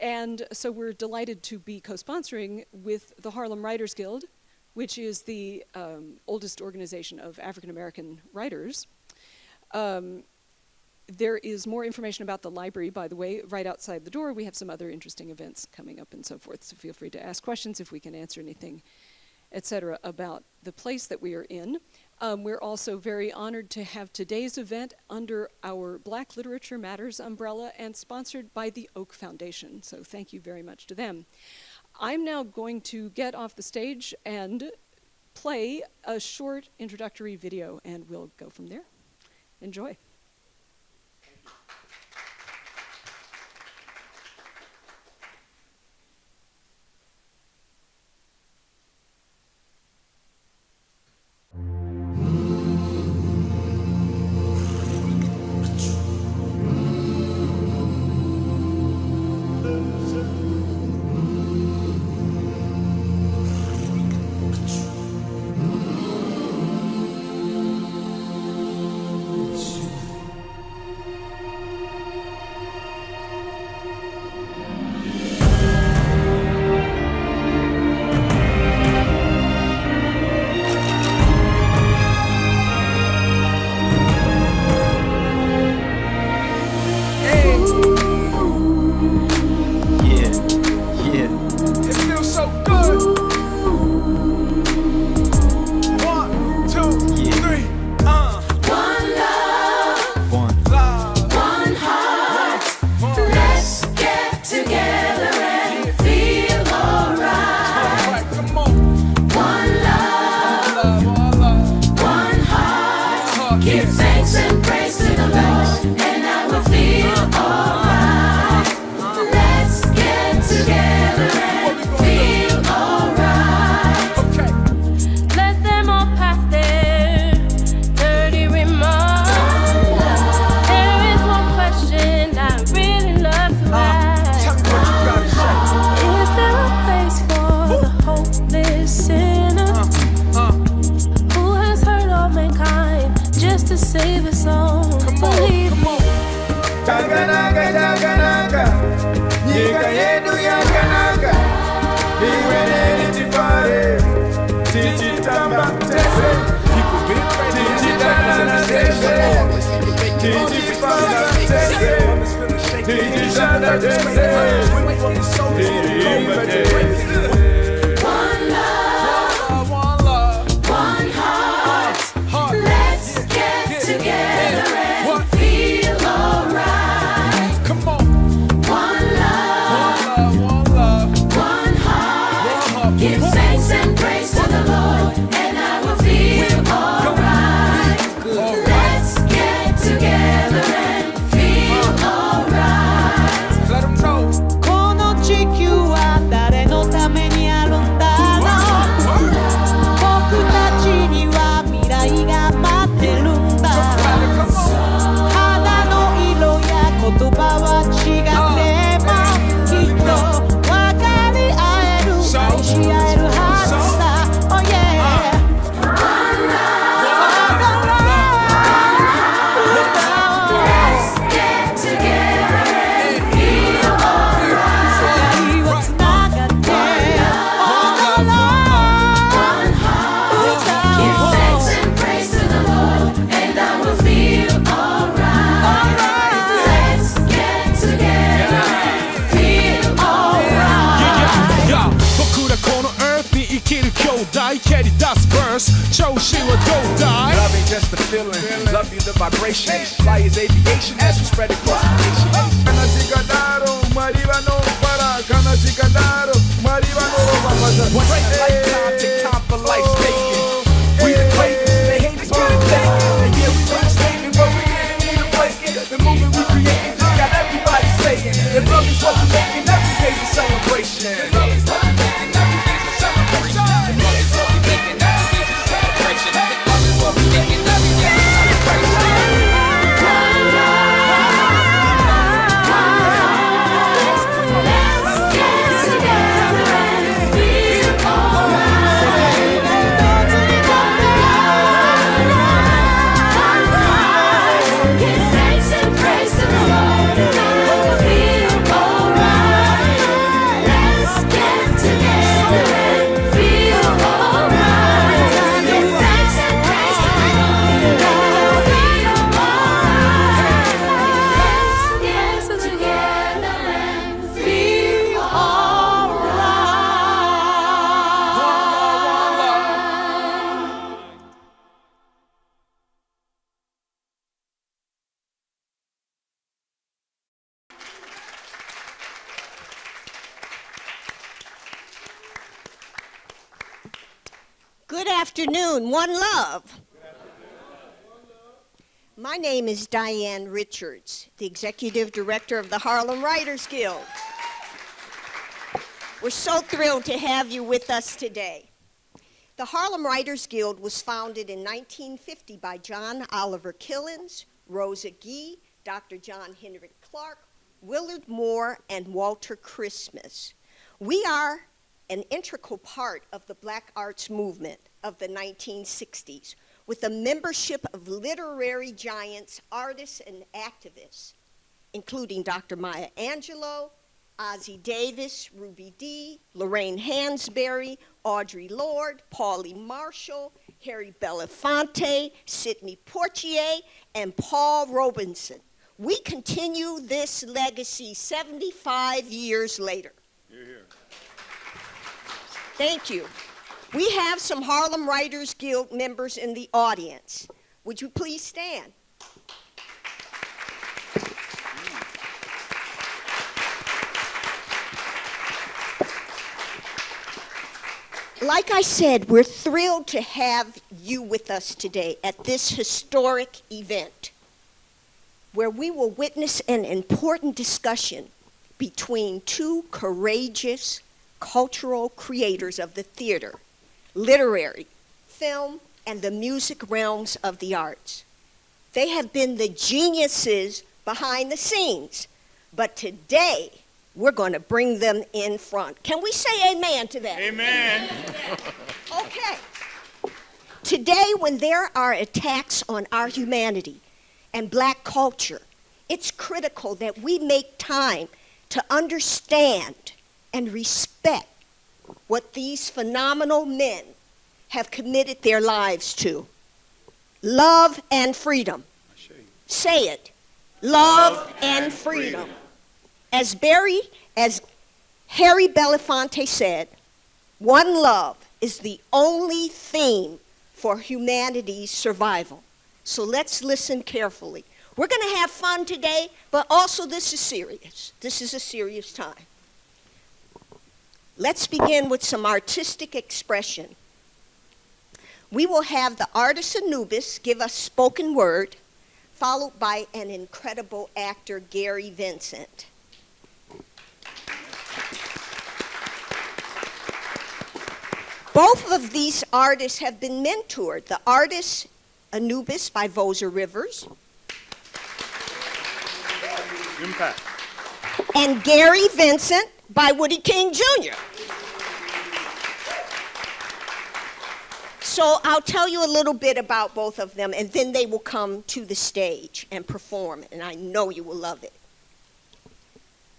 And so we're delighted to be co-sponsoring with the Harlem Writers Guild, which is the oldest organization of African American writers. There is more information about the library, by the way, right outside the door. We have some other interesting events coming up and so forth, so feel free to ask questions if we can answer anything, etc., about the place that we are in. We're also very honored to have today's event under our Black Literature Matters umbrella and sponsored by the Oak Foundation, so thank you very much to them. I'm now going to get off the stage and play a short introductory video, and we'll go from there. Enjoy. just the feeling, love you the vibration, fly is aviation as we spread across the nation. One lifetime, take time for life's taking. We the greatest, they hate us, good at taking. And yeah, we ain't stating, but we didn't need to break it. The movement we created just got everybody saying, if love is what we're making, every day's a celebration. If love is what we're making, every day's a celebration. If love is what we're making, every day's a celebration. If love is what we're making, every day's a celebration. Good afternoon, one love. My name is Diane Richards, the Executive Director of the Harlem Writers Guild. We're so thrilled to have you with us today. The Harlem Writers Guild was founded in 1950 by John Oliver Killens, Rosa Gee, Dr. John Henrik Clark, Willard Moore, and Walter Christmas. We are an integral part of the Black arts movement of the 1960s, with a membership of literary giants, artists, and activists, including Dr. Maya Angelou, Ossie Davis, Ruby Dee, Lorraine Hansberry, Audre Lorde, Paulie Marshall, Harry Belafonte, Sidney Poitier, and Paul Robeson. We continue this legacy 75 years later. Here. Thank you. We have some Harlem Writers Guild members in the audience. Would you please stand? Like I said, we're thrilled to have you with us today at this historic event, where we will witness an important discussion between two courageous cultural creators of the theater, literary, film, and the music realms of the arts. They have been the geniuses behind the scenes, but today we're going to bring them in front. Can we say amen to that? Amen. Okay. Today, when there are attacks on our humanity and Black culture, it's critical that we make time to understand and respect what these phenomenal men have committed their lives to. Love and freedom. Say it. Love and freedom. As Harry Belafonte said, one love is the only theme for humanity's survival. So let's listen carefully. We're going to have fun today, but also this is serious. This is a serious time. Let's begin with some artistic expression. We will have the artist Anubis give us spoken word, followed by an incredible actor, Gary Vincent. Both of these artists have been mentored. The artist Anubis by Voza Rivers. Impact. And Gary Vincent by Woodie King Jr. So I'll tell you a little bit about both of them, and then they will come to the stage and perform, and I know you will love it.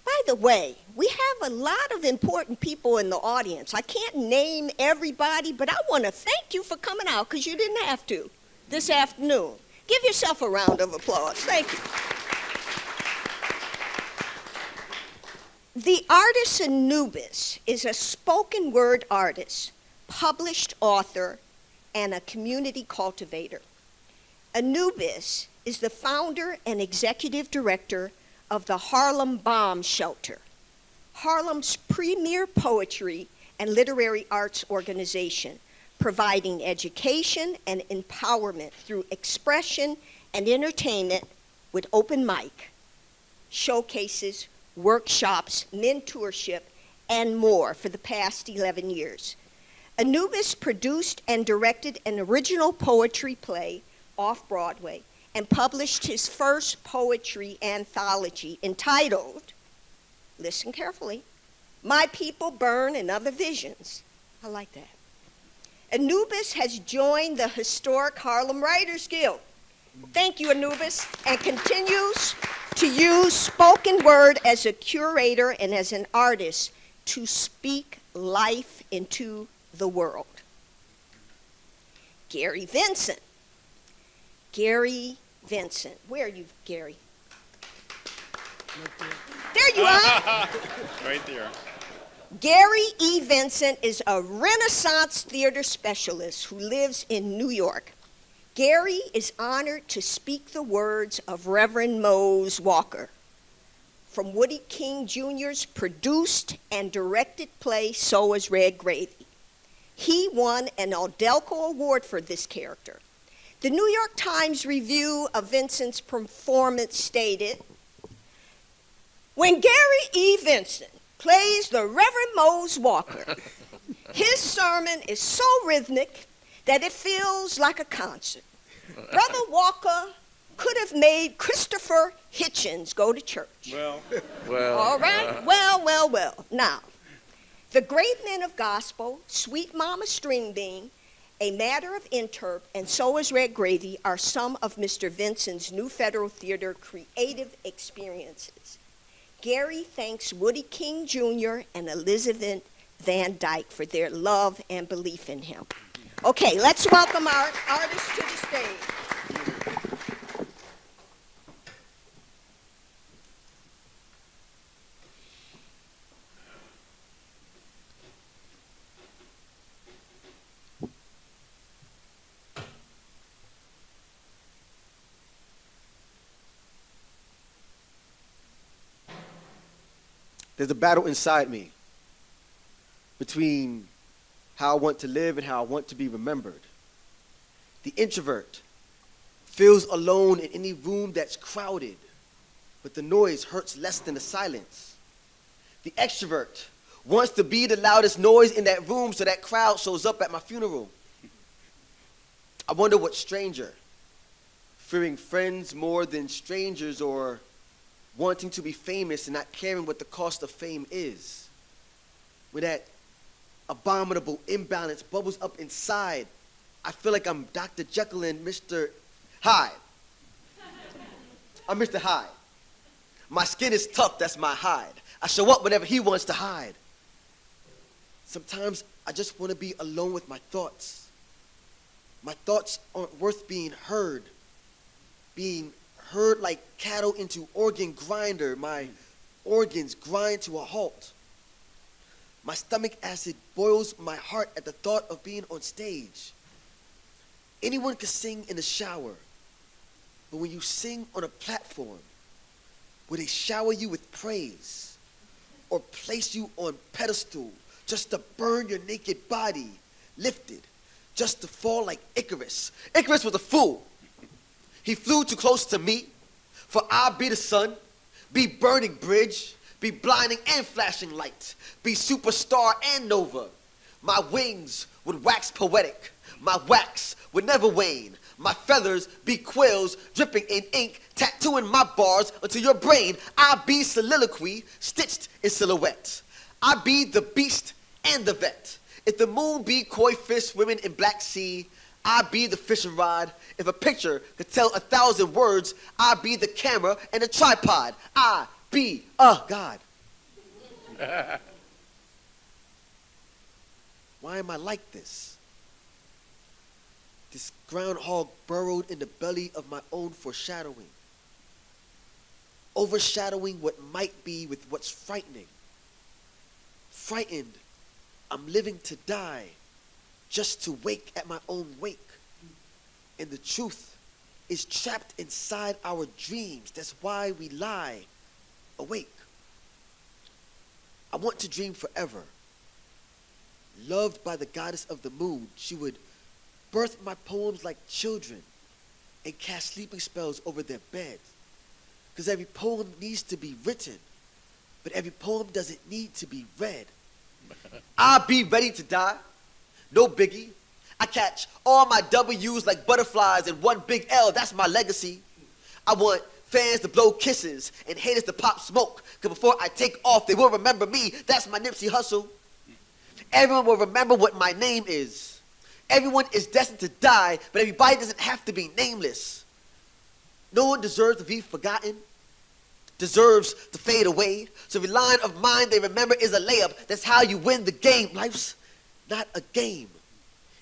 By the way, we have a lot of important people in the audience. I can't name everybody, but I want to thank you for coming out, because you didn't have to this afternoon. Give yourself a round of applause. Thank you. The artist Anubis is a spoken word artist, published author, and a community cultivator. Anubis is the founder and executive director of the Harlem Bomb Shelter, Harlem's premier poetry and literary arts organization, providing education and empowerment through expression and entertainment with open mic, showcases, workshops, mentorship, and more for the past 11 years. Anubis produced and directed an original poetry play off-Broadway and published his first poetry anthology entitled, listen carefully, My People Burn and Other Visions. I like that. Anubis has joined the historic Harlem Writers Guild. Thank you, Anubis, and continues to use spoken word as a curator and as an artist to speak life into the world. Gary Vincent. Gary Vincent. Where are you, Gary? There you are. Right there. Gary E. Vincent is a Renaissance theater specialist who lives in New York. Gary is honored to speak the words of Reverend Mose Walker from Woodie King Jr.'s produced and directed play, So Is Red Gravy. He won an Aldelco Award for this character. The New York Times review of Vincent's performance stated, when Gary E. Vincent plays the Reverend Mose Walker, his sermon is so rhythmic that it feels like a concert. Brother Walker could have made Christopher Hitchens go to church. Well, All right? Well. Now, the great men of gospel, Sweet Mama Stringbean, A Matter of Interp, and So Is Red Gravy are some of Mr. Vincent's New Federal Theater creative experiences. Gary thanks Woodie King Jr. and Elizabeth Van Dyke for their love and belief in him. Okay, let's welcome our artists to the stage. There's a battle inside me between how I want to live and how I want to be remembered. The introvert feels alone in any room that's crowded, but the noise hurts less than the silence. The extrovert wants to be the loudest noise in that room so that crowd shows up at my funeral. I wonder what stranger, fearing friends more than strangers, or wanting to be famous and not caring what the cost of fame is. When that abominable imbalance bubbles up inside, I feel like I'm Dr. Jekyll and Mr. Hyde. I'm Mr. Hyde. My skin is tough, that's my hide. I show up whenever he wants to hide. Sometimes I just want to be alone with my thoughts. My thoughts aren't worth being heard like cattle into organ grinder. My organs grind to a halt. My stomach acid boils my heart at the thought of being on stage. Anyone can sing in the shower, but when you sing on a platform where they shower you with praise or place you on pedestal just to burn your naked body, lifted, just to fall like Icarus. Icarus was a fool. He flew too close to me, for I'll be the sun, be burning bridge, be blinding and flashing light, be superstar and nova. My wings would wax poetic, my wax would never wane. My feathers be quills dripping in ink, tattooing my bars until your brain. I be soliloquy stitched in silhouette. I be the beast and the vet. If the moon be koi fish swimming in Black Sea, I be the fishing rod. If a picture could tell 1,000 words, I be the camera and the tripod. I be a god. Why am I like this? This groundhog burrowed in the belly of my own foreshadowing. Overshadowing what might be with what's frightening. Frightened, I'm living to die, just to wake at my own wake. And the truth is trapped inside our dreams. That's why we lie awake. I want to dream forever. Loved by the goddess of the moon, she would birth my poems like children and cast sleeping spells over their beds. Because every poem needs to be written, but every poem doesn't need to be read. I'll be ready to die. No biggie. I catch all my W's like butterflies and one big L. That's my legacy. I want fans to blow kisses and haters to pop smoke. Because before I take off, they will remember me. That's my Nipsey Hussle. Everyone will remember what my name is. Everyone is destined to die, but everybody doesn't have to be nameless. No one deserves to be forgotten, deserves to fade away. So every line of mine they remember is a layup. That's how you win the game. Life's not a game.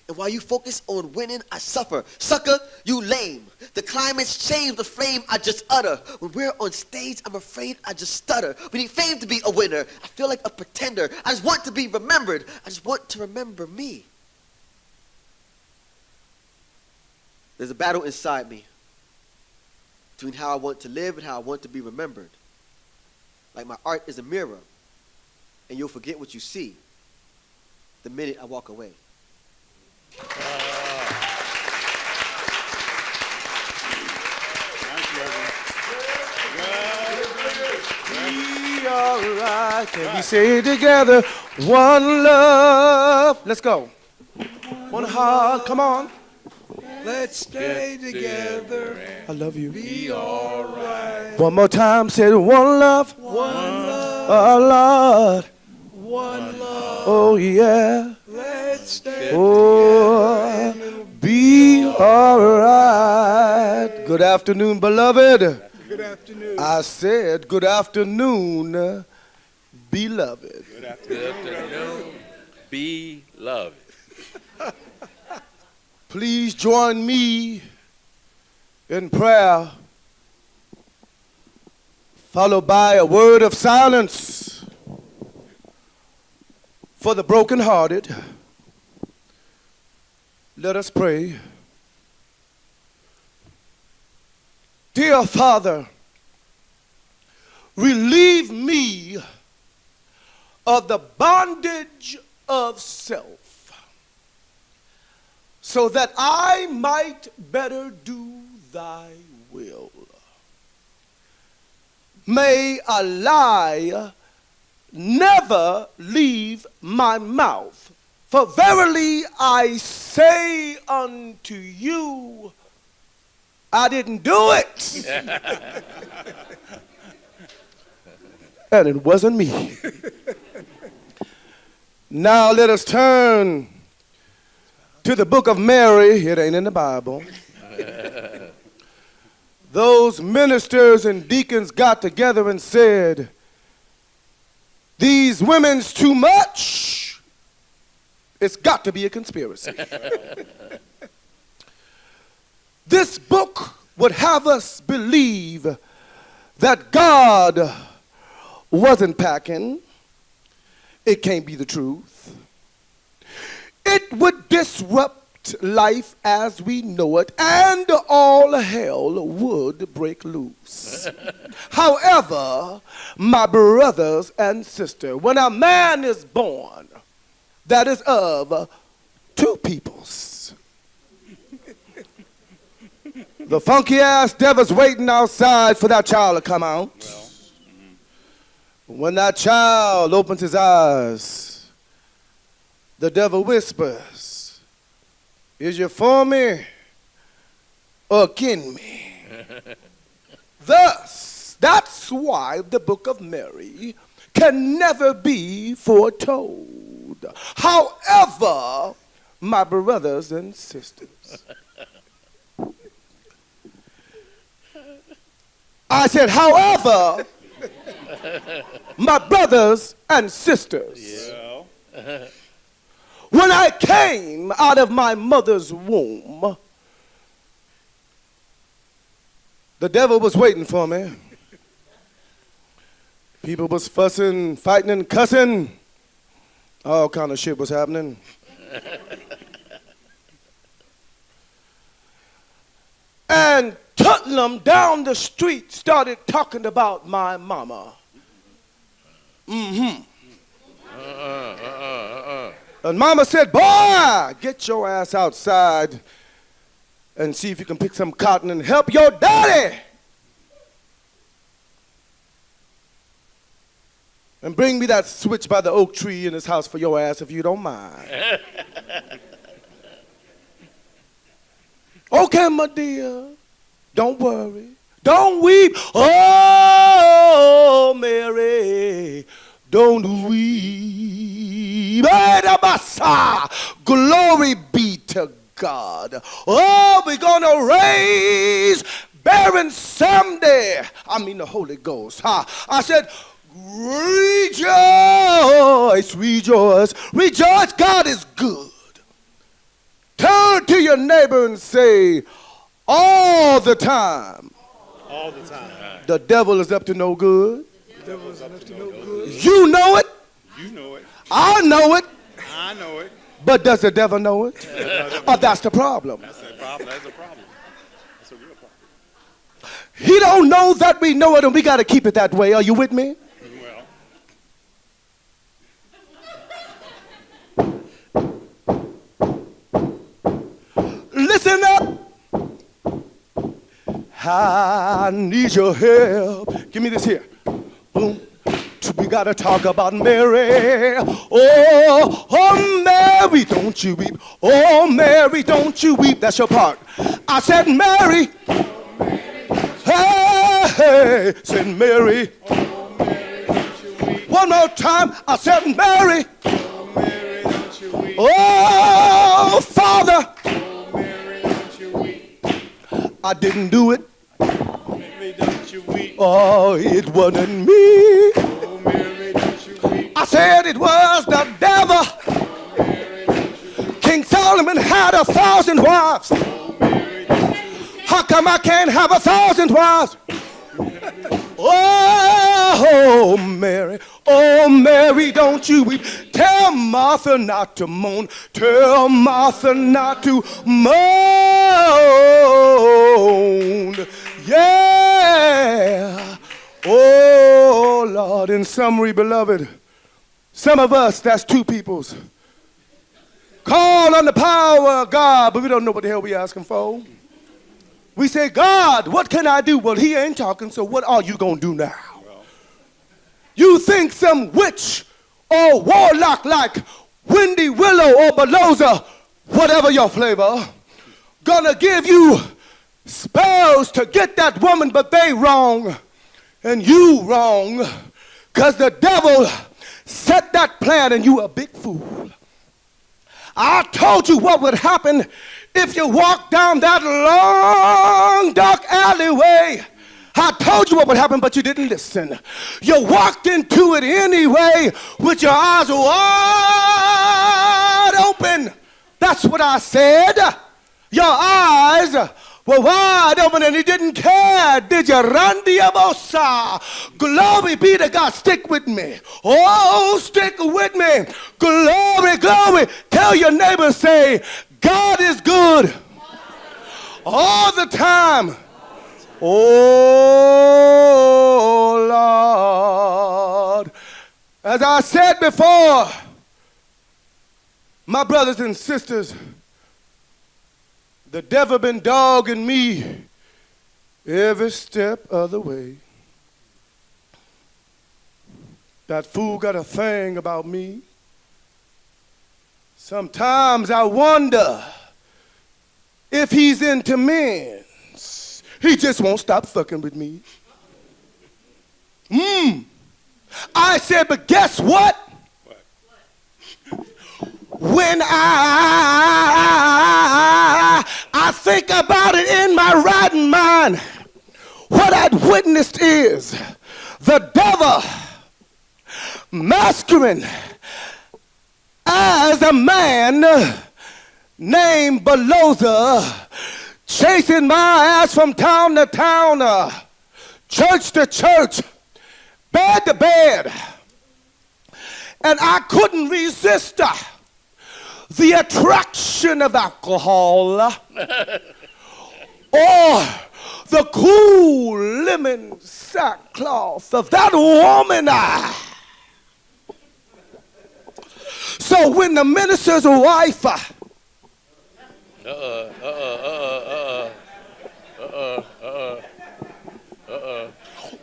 And while you focus on winning, I suffer. Sucker, you lame. The climate's change, the flame I just utter. When we're on stage, I'm afraid I just stutter. We need fame to be a winner. I feel like a pretender. I just want to be remembered. I just want to remember me. There's a battle inside me between how I want to live and how I want to be remembered. Like my art is a mirror, and you'll forget what you see the minute I walk away. Thank you, Reverend. Be alright. Can we say it together? One love. Let's go. One heart. Come on. Let's stay together. I love you. Be alright. One more time. Say it. One love. One love. Oh, Lord. One love. Oh, yeah. Let's stay Oh, be alright. Good afternoon, beloved. Good afternoon. I said good afternoon, beloved. Good afternoon. Beloved. Please join me in prayer, followed by a word of silence for the brokenhearted. Let us pray. Dear Father, relieve me of the bondage of self, so that I might better do thy will. May a lie never leave my mouth, for verily I say unto you, I didn't do it. And it wasn't me. Now let us turn to the book of Mary. It ain't in the Bible. Those ministers and deacons got together and said, these women's too much. It's got to be a conspiracy. This book would have us believe that God wasn't packing. It can't be the truth. It would disrupt life as we know it, and all hell would break loose. However, my brothers and sisters, when a man is born that is of two peoples, the funky ass devil's waiting outside for that child to come out. When that child opens his eyes, the devil whispers, is you for me or against me? Thus, that's why the book of Mary can never be foretold. However, my brothers and sisters, I said, however, my brothers and sisters, Well, when I came out of my mother's womb, the devil was waiting for me. People was fussing, fighting, and cussing. All kind of shit was happening. And Tottenham down the street started talking about my mama. And mama said, boy, get your ass outside and see if you can pick some cotton and help your daddy. And bring me that switch by the oak tree in his house for your ass if you don't mind. Okay, my dear. Don't worry. Don't weep. Oh, Mary, don't weep. Glory be to God. Oh, we're going to raise barren someday. I mean the Holy Ghost. I said, rejoice, rejoice, rejoice. God is good. Turn to your neighbor and say, all the time. all the time. The devil is up to no good. The devil's up to no good. You know it. You know it. I know it. I know it. But does the devil know it? Oh, that's the problem. That's a problem. That's a problem. That's a real problem. He don't know that we know it, and we got to keep it that way. Are you with me? Well, I need your help. Give me this here. Boom. We gotta talk about Mary. Oh, Mary, don't you weep. Oh, Mary, don't you weep. That's your part. I said, Mary. Hey, hey. Said Mary. One more time. I said, Mary. Oh, Father. I didn't do it. Oh, it wasn't me. I said it was the devil. King Solomon had 1,000 wives. How come I can't have 1,000 wives? Oh, Mary, don't you weep. Tell Martha not to moan. Tell Martha not to moan. Yeah. Oh, Lord. In summary, beloved, some of us, that's two peoples, call on the power of God, but we don't know what the hell we asking for. We say, God, what can I do? Well, he ain't talking, so what are you going to do now? You think some witch or warlock like Windy Willow or Beloza, whatever your flavor, gonna give you spells to get that woman, but they wrong and you wrong, because the devil set that plan and you a big fool. I told you what would happen if you walked down that long, dark alleyway. I told you what would happen, but you didn't listen. You walked into it anyway with your eyes wide open. That's what I said. Your eyes were wide open and you didn't care, did you? Randia Voza. Glory be to God. Stick with me. Oh, stick with me. Glory, glory. Tell your neighbor, say, God is good all the time. Oh, Lord. As I said before, my brothers and sisters, the devil been dogging me every step of the way. That fool got a thing about me. Sometimes I wonder if he's into men. He just won't stop fucking with me. I said, but guess what? When I think about it in my right mind, what I'd witnessed is the devil masquerading as a man named Beloza, chasing my ass from town to town, church to church, bed to bed. And I couldn't resist the attraction of alcohol or the cool lemon sackcloth of that woman. So when the minister's wife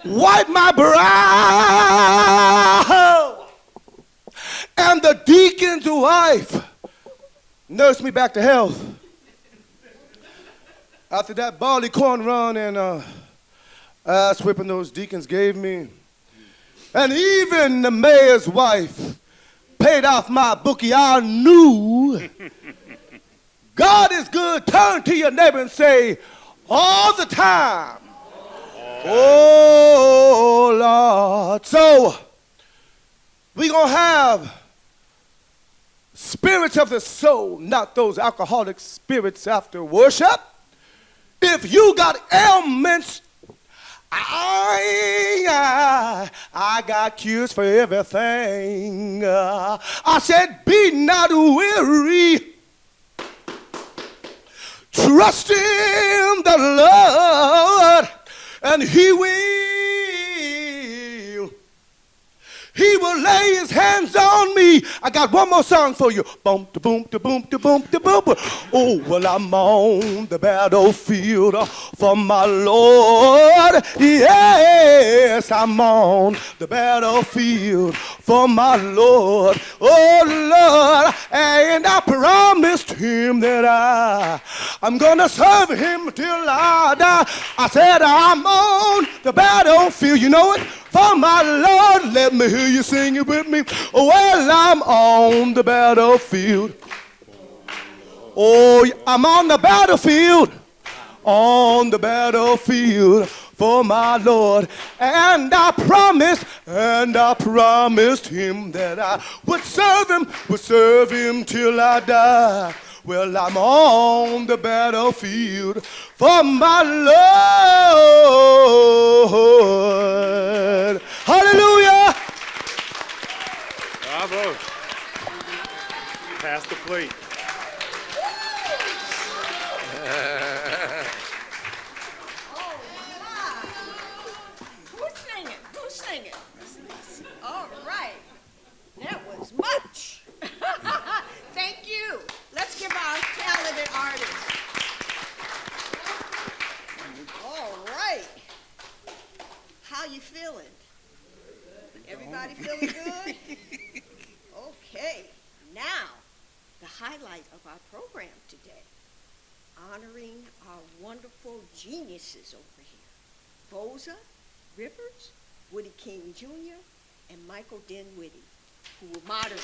wipe my brow and the deacon's wife nurse me back to health. After that barley corn run and ass whipping those deacons gave me, and even the mayor's wife paid off my bookie, I knew God is good. Turn to your neighbor and say, all the time. Oh, Lord. So, we're going to have spirits of the soul, not those alcoholic spirits after worship. If you got ailments, I got cures for everything. I said, be not weary. Trust in the Lord, and He will lay His hands on me me. I got one more song for you. Boom, da boom, da boom, da boom, da boom. Oh, well, I'm on the battlefield for my Lord. Yes, I'm on the battlefield for my Lord. Oh, Lord, and I promised him that I'm gonna serve him till I die. I said I'm on the battlefield, you know it, for my Lord. Let me hear you sing it with me. Well, I'm on the battlefield. Oh, I'm on the battlefield, on the battlefield for my Lord. And I promised him that I would serve him till I die. Well, I'm on the battlefield for my Lord. Hallelujah. Bravo. Pass the plate. Oh, wow. Who's singing? Who's singing? All right. That was much. Thank you. Let's give our talented artists. All right. How you feeling? Everybody feeling good? Okay. Now, the highlight of our program today, honoring our wonderful geniuses over here, Voza, Rivers, Woodie King Jr., and Michael Dinwiddie, who will moderate.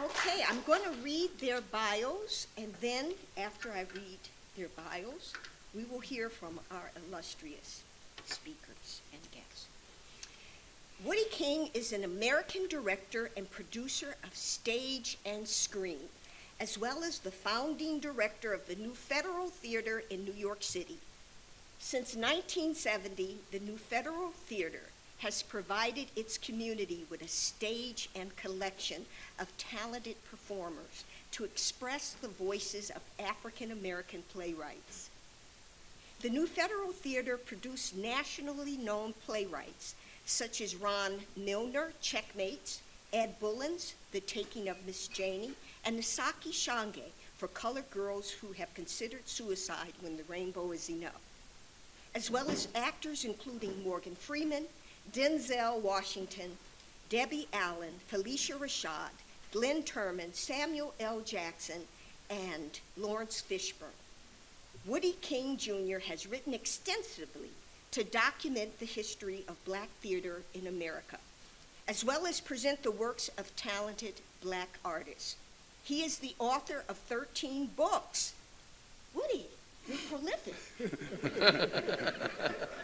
Okay, I'm going to read their bios, and then after I read their bios, we will hear from our illustrious speakers and guests. Woodie King is an American director and producer of stage and screen, as well as the founding director of the New Federal Theater in New York City. Since 1970, the New Federal Theater has provided its community with a stage and collection of talented performers to express the voices of African American playwrights. The New Federal Theater produced nationally known playwrights such as Ron Milner, Checkmates, Ed Bullen's The Taking of Miss Janie, and Nisaki Shange for colored girls who have considered suicide when the rainbow is enough, as well as actors including Morgan Freeman, Denzel Washington, Debbie Allen, Felicia Rashad, Glenn Turman, Samuel L. Jackson, and Lawrence Fishburne. Woodie King Jr. has written extensively to document the history of Black theater in America, as well as present the works of talented Black artists. He is the author of 13 books. Woodie, you're prolific.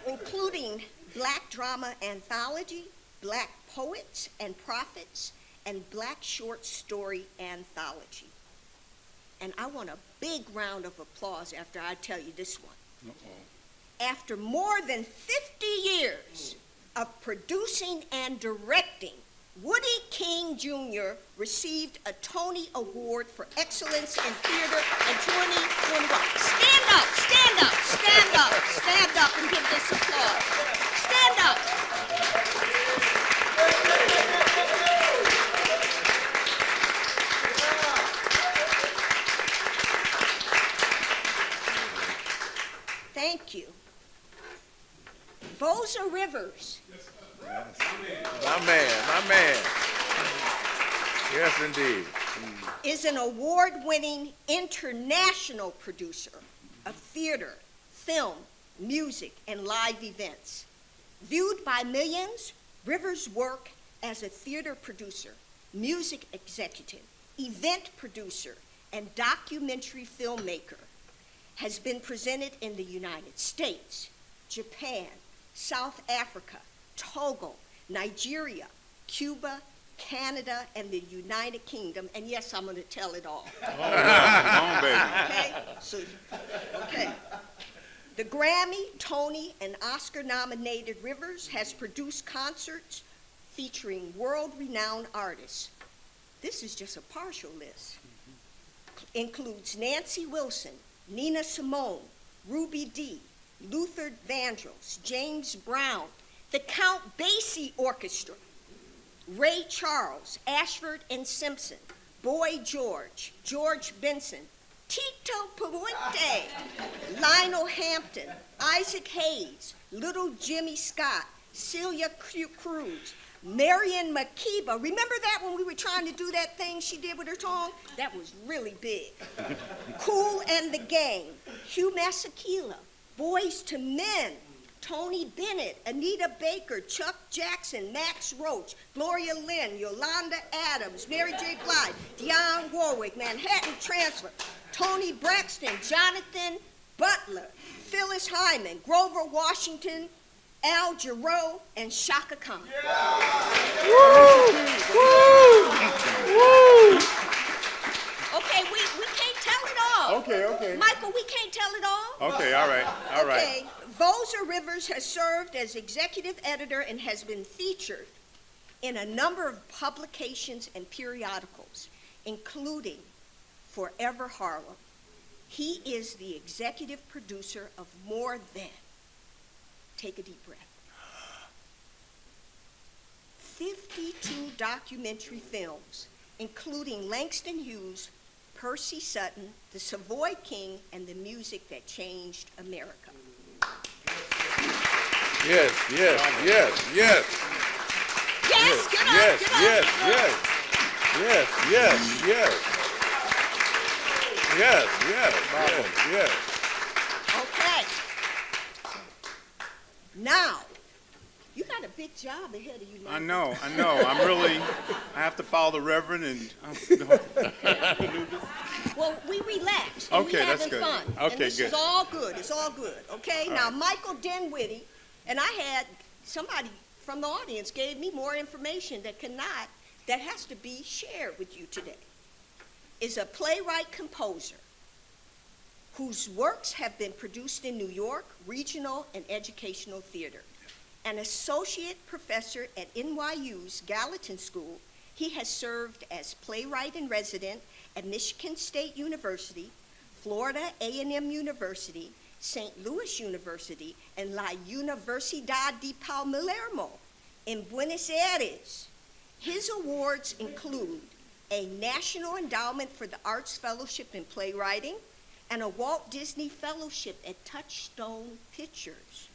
Including Black Drama Anthology, Black Poets and Prophets, and Black Short Story Anthology. And I want a big round of applause after I tell you this one. After more than 50 years of producing and directing, Woodie King Jr. received a Tony Award for Excellence in Theater in 2021. Stand up, stand up, stand up, stand up and give this applause. Stand up. Thank you. Voza Rivers. My man. Yes, indeed. Is an award-winning international producer of theater, film, music, and live events. Viewed by millions, Rivers' work as a theater producer, music executive, event producer, and documentary filmmaker has been presented in the United States, Japan, South Africa, Togo, Nigeria, Cuba, Canada, and the United Kingdom. And yes, I'm going to tell it all. Come on, baby. Okay? So, okay. The Grammy, Tony, and Oscar-nominated Rivers has produced concerts featuring world-renowned artists. This is just a partial list. Includes Nancy Wilson, Nina Simone, Ruby Dee, Luther Vandross, James Brown, the Count Basie Orchestra, Ray Charles, Ashford and Simpson, Boy George, George Benson, Tito Puente, Lionel Hampton, Isaac Hayes, Little Jimmy Scott, Celia Cruz, Marion Makeba. Remember that when we were trying to do that thing she did with her tongue? That was really big. Kool and the Gang, Hugh Masekela, Boys to Men, Tony Bennett, Anita Baker, Chuck Jackson, Max Roach, Gloria Lynn, Yolanda Adams, Mary J. Blige, Dionne Warwick, Manhattan Transfer, Tony Braxton, Jonathan Butler, Phyllis Hyman, Grover Washington, Al Jarreau, and Shaka Khan. Okay, we can't tell it all. Okay. Michael, we can't tell it all. Okay, all right. Okay, Voza Rivers has served as executive editor and has been featured in a number of publications and periodicals, including Forever Harlem. He is the executive producer of more than, take a deep breath, 52 documentary films, including Langston Hughes, Percy Sutton, The Savoy King, and The Music That Changed America. Yes. Yes, get up, get up. Yes. Okay. Now, you got a big job ahead of you now. I know. I have to follow the Reverend and. Well, we relax. And Okay, we that's having good. fun. Okay, and this good. is all good. It's all good. Okay. Now, Michael Dinwiddie, and I had somebody from the audience gave me more information that has to be shared with you today. Is a playwright composer whose works have been produced in New York, regional and educational theater. An associate professor at NYU's Gallatin School, he has served as playwright in resident at Michigan State University, Florida A&M University, St. Louis University, and La Universidad de Palermo in Buenos Aires. His awards include a National Endowment for the Arts Fellowship in Playwriting and a Walt Disney Fellowship at Touchstone Pictures.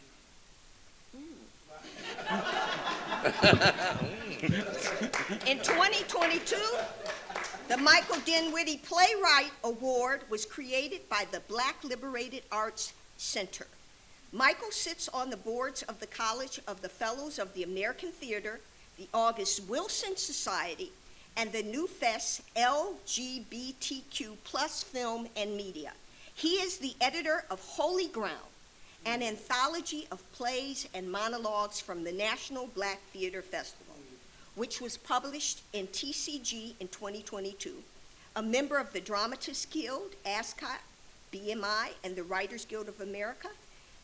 In 2022, the Michael Dinwiddie Playwright Award was created by the Black Liberated Arts Center. Michael sits on the boards of the College of the Fellows of the American Theater, the August Wilson Society, and the New Fest LGBTQ plus Film and Media. He is the editor of Holy Ground, an anthology of plays and monologues from the National Black Theater Festival, which was published in TCG in 2022. A member of the Dramatists Guild, ASCOT, BMI, and the Writers Guild of America,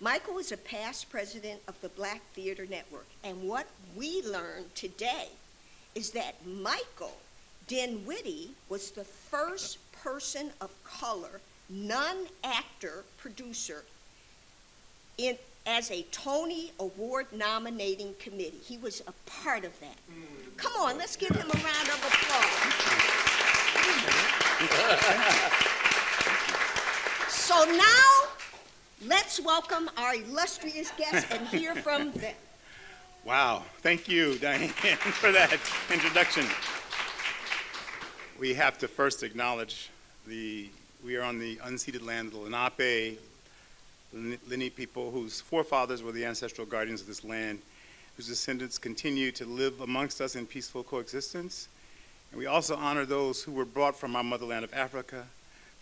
Michael is a past president of the Black Theater Network. And what we learned today is that Michael Dinwiddie was the first person of color, non-actor producer as a Tony Award nominating committee. He was a part of that. Come on, let's give him a round of applause. So now, let's welcome our illustrious guests and hear from them. Wow. Thank you, Diane, for that introduction. We have to first acknowledge we are on the unceded land of the Lenape, Lenni people whose forefathers were the ancestral guardians of this land, whose descendants continue to live amongst us in peaceful coexistence. And we also honor those who were brought from our motherland of Africa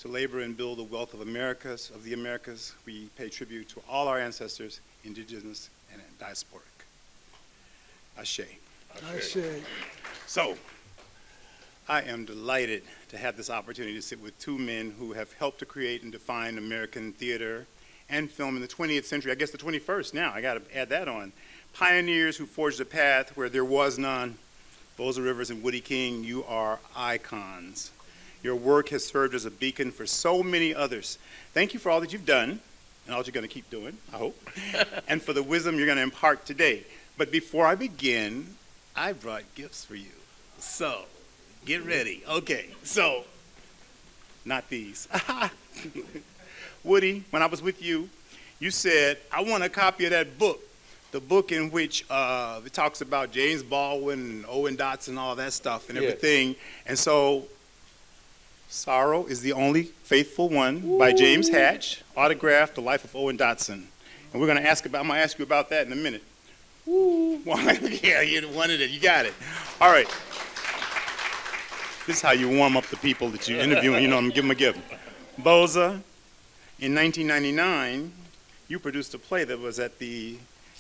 to labor and build the wealth of the Americas. We pay tribute to all our ancestors, indigenous and diasporic. Ashe. So, I am delighted to have this opportunity to sit with two men who have helped to create and define American theater and film in the 20th century, I guess the 21st now, I got to add that on. Pioneers who forged a path where there was none. Voza Rivers and Woodie King, you are icons. Your work has served as a beacon for so many others. Thank you for all that you've done, and all that you're going to keep doing, I hope, and for the wisdom you're going to impart today. But before I begin, I brought gifts for you. So, get ready. Okay, so, not these. Woody, when I was with you, you said, I want a copy of that book, the book in which it talks about James Baldwin and Owen Dotson and all that stuff and everything. And so, Sorrow is the Only Faithful One by James Hatch, autographed The Life of Owen Dotson. And I'm going to ask you about that in a minute. Yeah, you wanted it. You got it. All right. This is how you warm up the people that you're interviewing. You know, I'm going to give them a gift. Voza, in 1999, you produced a play that was at the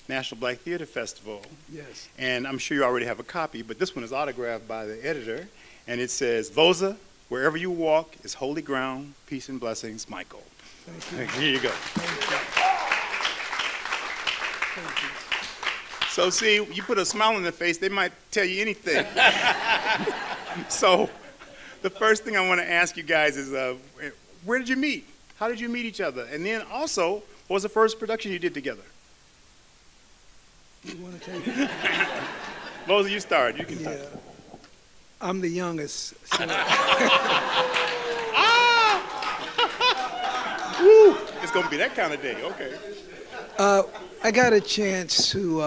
National Black Theater Festival. Yes. And I'm sure you already have a copy, but this one is autographed by the editor. And it says, Voza, wherever you walk is holy ground. Peace and blessings, Michael. Thank you. Here you go. Thank you. So see, you put a smile on their face, they might tell you anything. So the first thing I want to ask you guys is, where did you meet? How did you meet each other? And then also, what was the first production you did together? You want to take it? Voza, you start. You can Yeah. start. I'm the youngest. So Woo! It's going to be that kind of day. Okay. I got a chance to,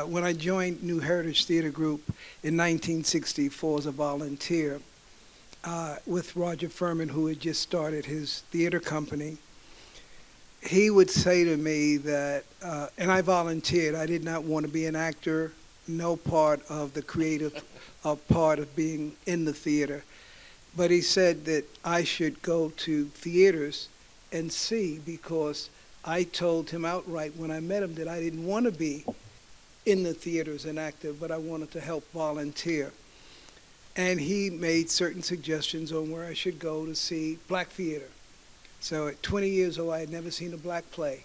when I joined New Heritage Theater Group in 1964 as a volunteer with Roger Furman, who had just started his theater company. He would say to me that, and I volunteered, I did not want to be an actor, no part of the creative part of being in the theater. But he said that I should go to theaters and see, because I told him outright when I met him that I didn't want to be in the theater as an actor, but I wanted to help volunteer. And he made certain suggestions on where I should go to see black theater. So at 20 years old, I had never seen a black play.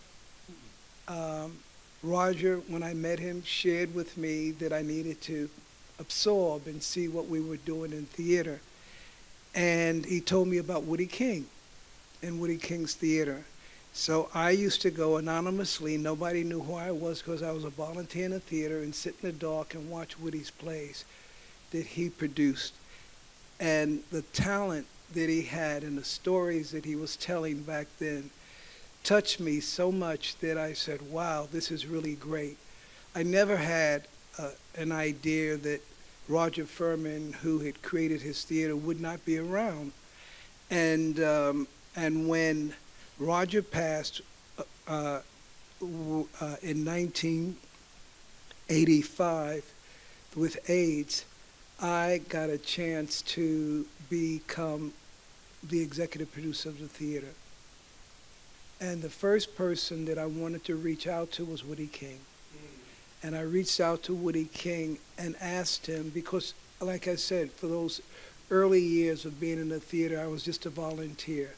Roger, when I met him, shared with me that I needed to absorb and see what we were doing in theater. And he told me about Woodie King and Woodie King's theater. So I used to go anonymously. Nobody knew who I was because I was a volunteer in the theater and sit in the dark and watch Woodie's plays that he produced. And the talent that he had and the stories that he was telling back then touched me so much that I said, wow, this is really great. I never had an idea that Roger Furman, who had created his theater, would not be around. And when Roger passed in 1985 with AIDS, I got a chance to become the executive producer of the theater. And the first person that I wanted to reach out to was Woodie King. And I reached out to Woodie King and asked him, because like I said, for those early years of being in the theater, I was just a volunteer.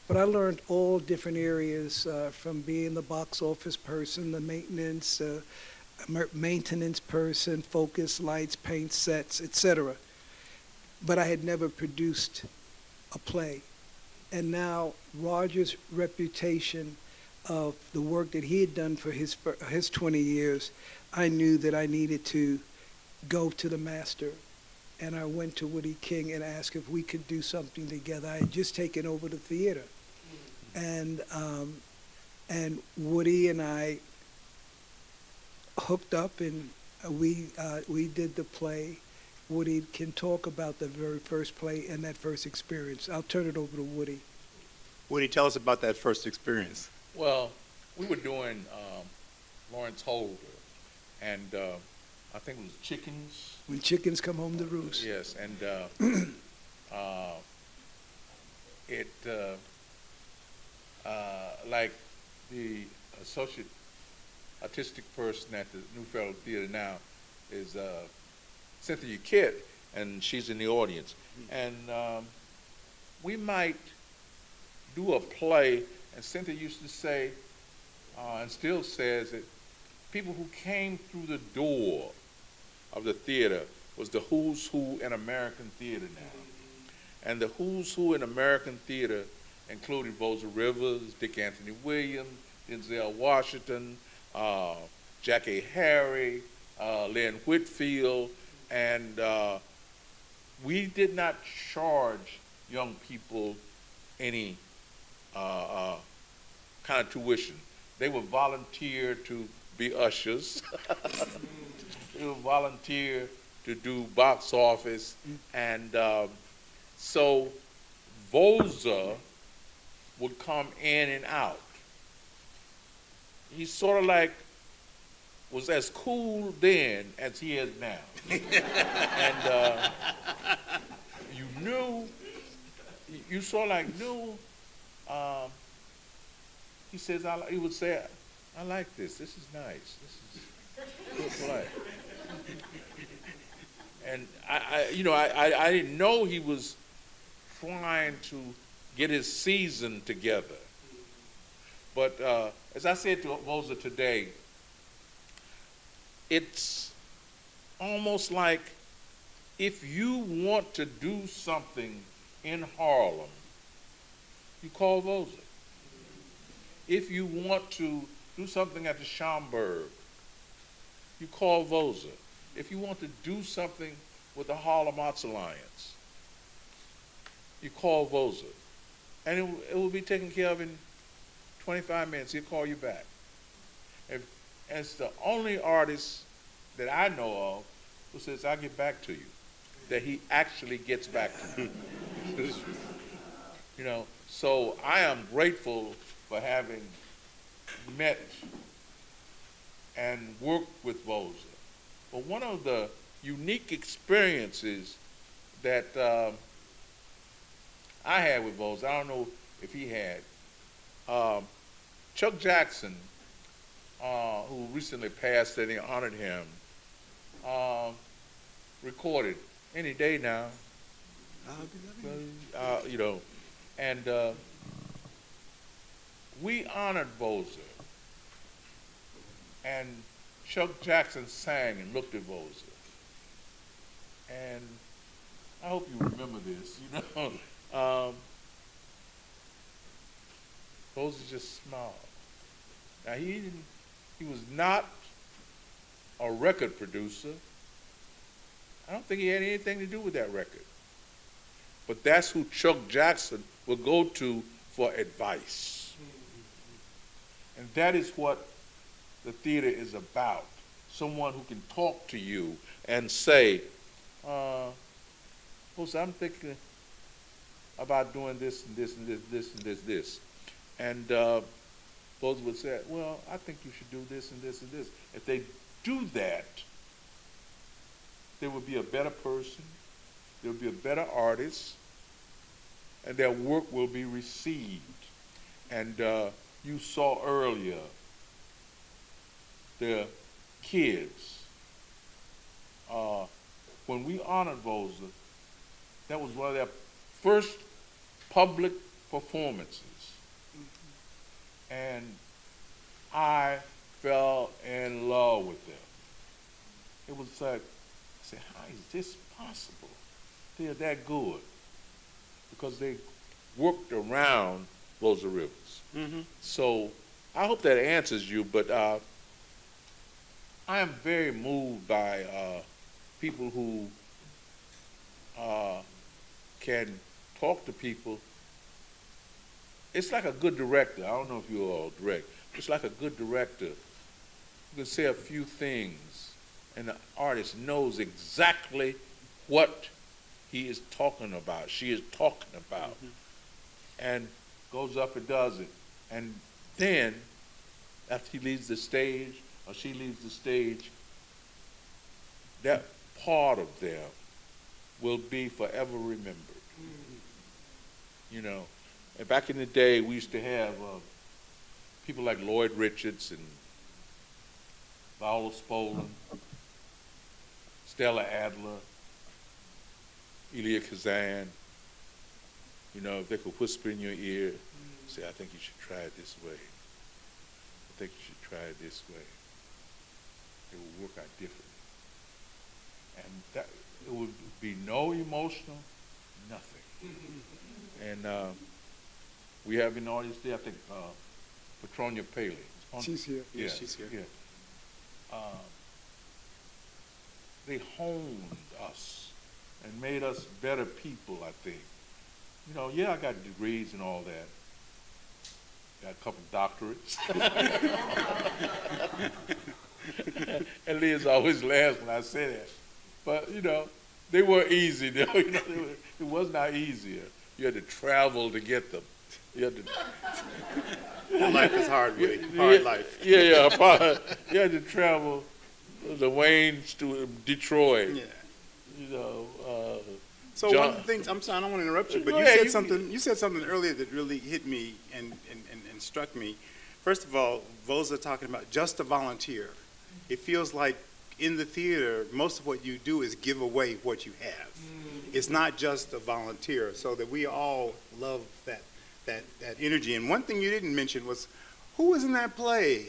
But I learned all different areas from being the box office person, the maintenance person, focus, lights, paint, sets, etc. But I had never produced a play. And now Roger's reputation of the work that he had done for his 20 years, I knew that I needed to go to the master. And I went to Woodie King and asked if we could do something together. I had just taken over the theater. And Woodie and I hooked up, and we did the play. Woodie can talk about the very first play and that first experience. I'll turn it over to Woodie. Woody, tell us about that first experience. Well, we were doing Lawrence Holder, and I think it was Chickens. When chickens come home to roost. Yes, and it like the associate artistic person at the New Federal Theater now is Cynthia Kidd, and she's in the audience. And we might do a play, and Cynthia used to say, and still says, that people who came through the door of the theater was the who's who in American theater now. And the who's who in American theater included Voza Rivers, Dick Anthony Williams, Denzel Washington, Jackie Harry, Lynn Whitfield, and we did not charge young people any kind of tuition. They would volunteer to be ushers. They would volunteer to do box office, and so Voza would come in and out. He sort of like was as cool then as he is now. And you sort of like knew, he would say, I like this. This is nice. This is good play. And I didn't know he was trying to get his season together. But as I said to Voza today, it's almost like if you want to do something in Harlem, you call Voza. If you want to do something at the Schomburg, you call Voza. If you want to do something with the Harlem Arts Alliance, you call Voza. And it will be taken care of in 25 minutes. He'll call you back. And it's the only artist that I know of who says, I'll get back to you, that he actually gets back to you. So I am grateful for having met and worked with Voza. But one of the unique experiences that I had with Voza, I don't know if he had, Chuck Jackson, who recently passed and they honored him, recorded Any Day Now, and we honored Voza, and Chuck Jackson sang and looked at Voza, and I hope you remember this, Voza just smiled. Now he was not a record producer. I don't think he had anything to do with that record. But that's who Chuck Jackson would go to for advice. And that is what the theater is about. Someone who can talk to you and say, Voza, I'm thinking about doing this and this and this, this and this. And Voza would say, well, I think you should do this and this and this. If they do that, they would be a better person, they would be a better artist, and their work will be received. And you saw earlier the kids. When we honored Voza, that was one of their first public performances. And I fell in love with them. It was like, I said, how is this possible? They're that good. Because they worked around Voza Rivers. Mm-hmm. So I hope that answers you, but I am very moved by people who can talk to people. It's like a good director. I don't know if you all direct. It's like a good director. You can say a few things, and the artist knows exactly what he is talking about, she is talking about, and goes up and does it. And then, after he leaves the stage, or she leaves the stage, that part of them will be forever remembered. And back in the day, we used to have people like Lloyd Richards and Viola Spolin, Stella Adler, Elia Kazan. If they could whisper in your ear, say, I think you should try it this way. I think you should try it this way. It will work out differently. And that, it would be no emotional, nothing. And we have in the audience there, I think, Petronia Paley. She's here. Yeah, she's here. Yeah. uh, they honed us and made us better people, I think. You know, yeah, I got degrees and all that. Got a couple doctorates. And Liz always laughs when I say that. But, you know, they were easy. You know, it was not easier. You had to travel to get them. You had to, Life is hard, Woody. Hard life. yeah. You had to travel to Wayne to Detroit. Yeah. You know. So John- one of the things, I'm sorry, I don't want to interrupt you, but Go you ahead, said you- something. You said something earlier that really hit me and struck me. First of all, Voza talking about just a volunteer. It feels like in the theater, most of what you do is give away what you have. It's not just a volunteer. So that we all love that energy. And one thing you didn't mention was who was in that play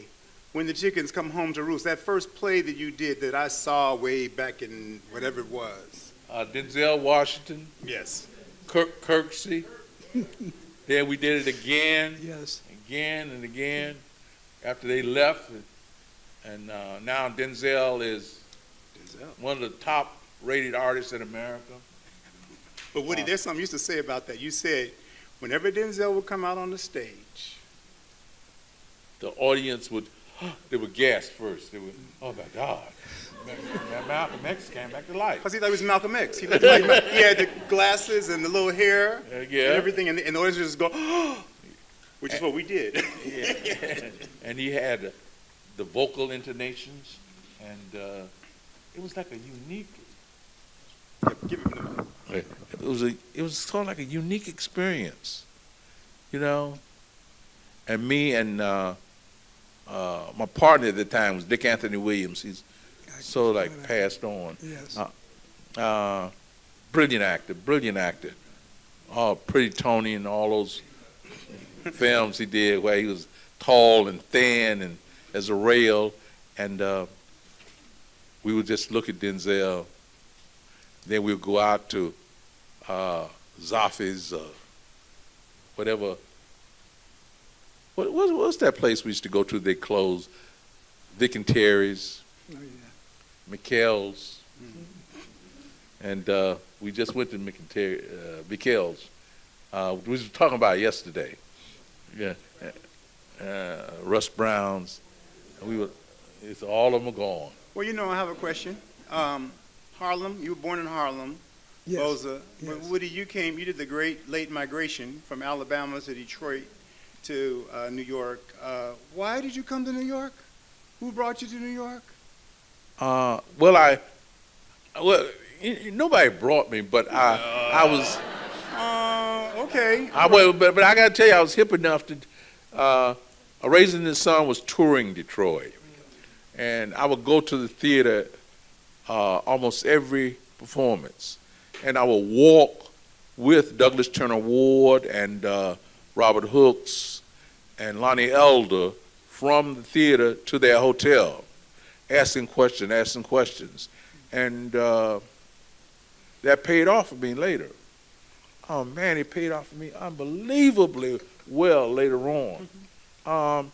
when the chickens come home to roost? That first play that you did that I saw way back in whatever it was. Denzel Washington, Yes. Kirksey. Then we did it again, Yes. again and again after they left. And now Denzel is one of the top rated artists in America. But Woody, there's something you used to say about that. You said whenever Denzel would come out on the stage, The audience they would gasp first. They would, oh my God. Malcolm X came back to life. because he thought he was Malcolm X. He looked like he had the glasses and the little hair Yeah. and everything, and the audience would just go, which is what we did. Yeah. And he had the vocal intonations, and it was like a unique. Give him the mic. It was sort of like a unique experience, you know. And me and my partner at the time was Dick Anthony Williams. He's sort of like passed on. Yes. Brilliant actor. Oh, Pretty Tony and all those films he did where he was tall and thin and as a rail, and we would just look at Denzel. Then we would go out to Zaffi's, whatever. What's that place we used to go to? They closed. Vic and Terry's, Oh, yeah. McKell's, and we just went to McKell's. We was talking about it yesterday. Yeah, Russ Brown's. It's all of them are gone. Well, you know, I have a question. Harlem, you were born in Harlem, Yes. Voza. Yes. But Woody, you did the great late migration from Alabama to Detroit to New York. Why did you come to New York? Who brought you to New York? Nobody brought me, but I was. Okay. But I got to tell you, I was hip enough to. Raising the Sun was touring Detroit, and I would go to the theater almost every performance, and I would walk with Douglas Turner Ward and Robert Hooks and Lonnie Elder from the theater to their hotel, asking questions, and that paid off for me later. Oh man, it paid off for me unbelievably well later on,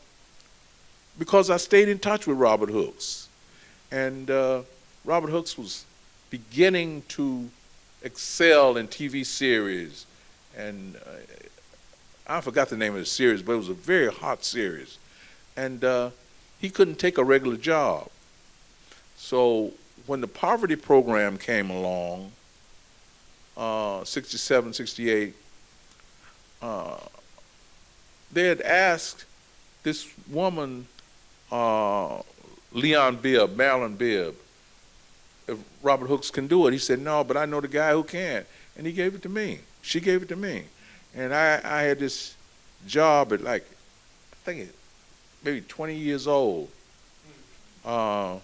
because I stayed in touch with Robert Hooks, and Robert Hooks was beginning to excel in TV series, and I forgot the name of the series, but it was a very hot series, and he couldn't take a regular job. So when the poverty program came along, 67, 68, they had asked this woman, Marilyn Bibb, if Robert Hooks can do it. He said, no, but I know the guy who can. And he gave it to me. She gave it to me. And I had this job at like, I think maybe 20 years old. I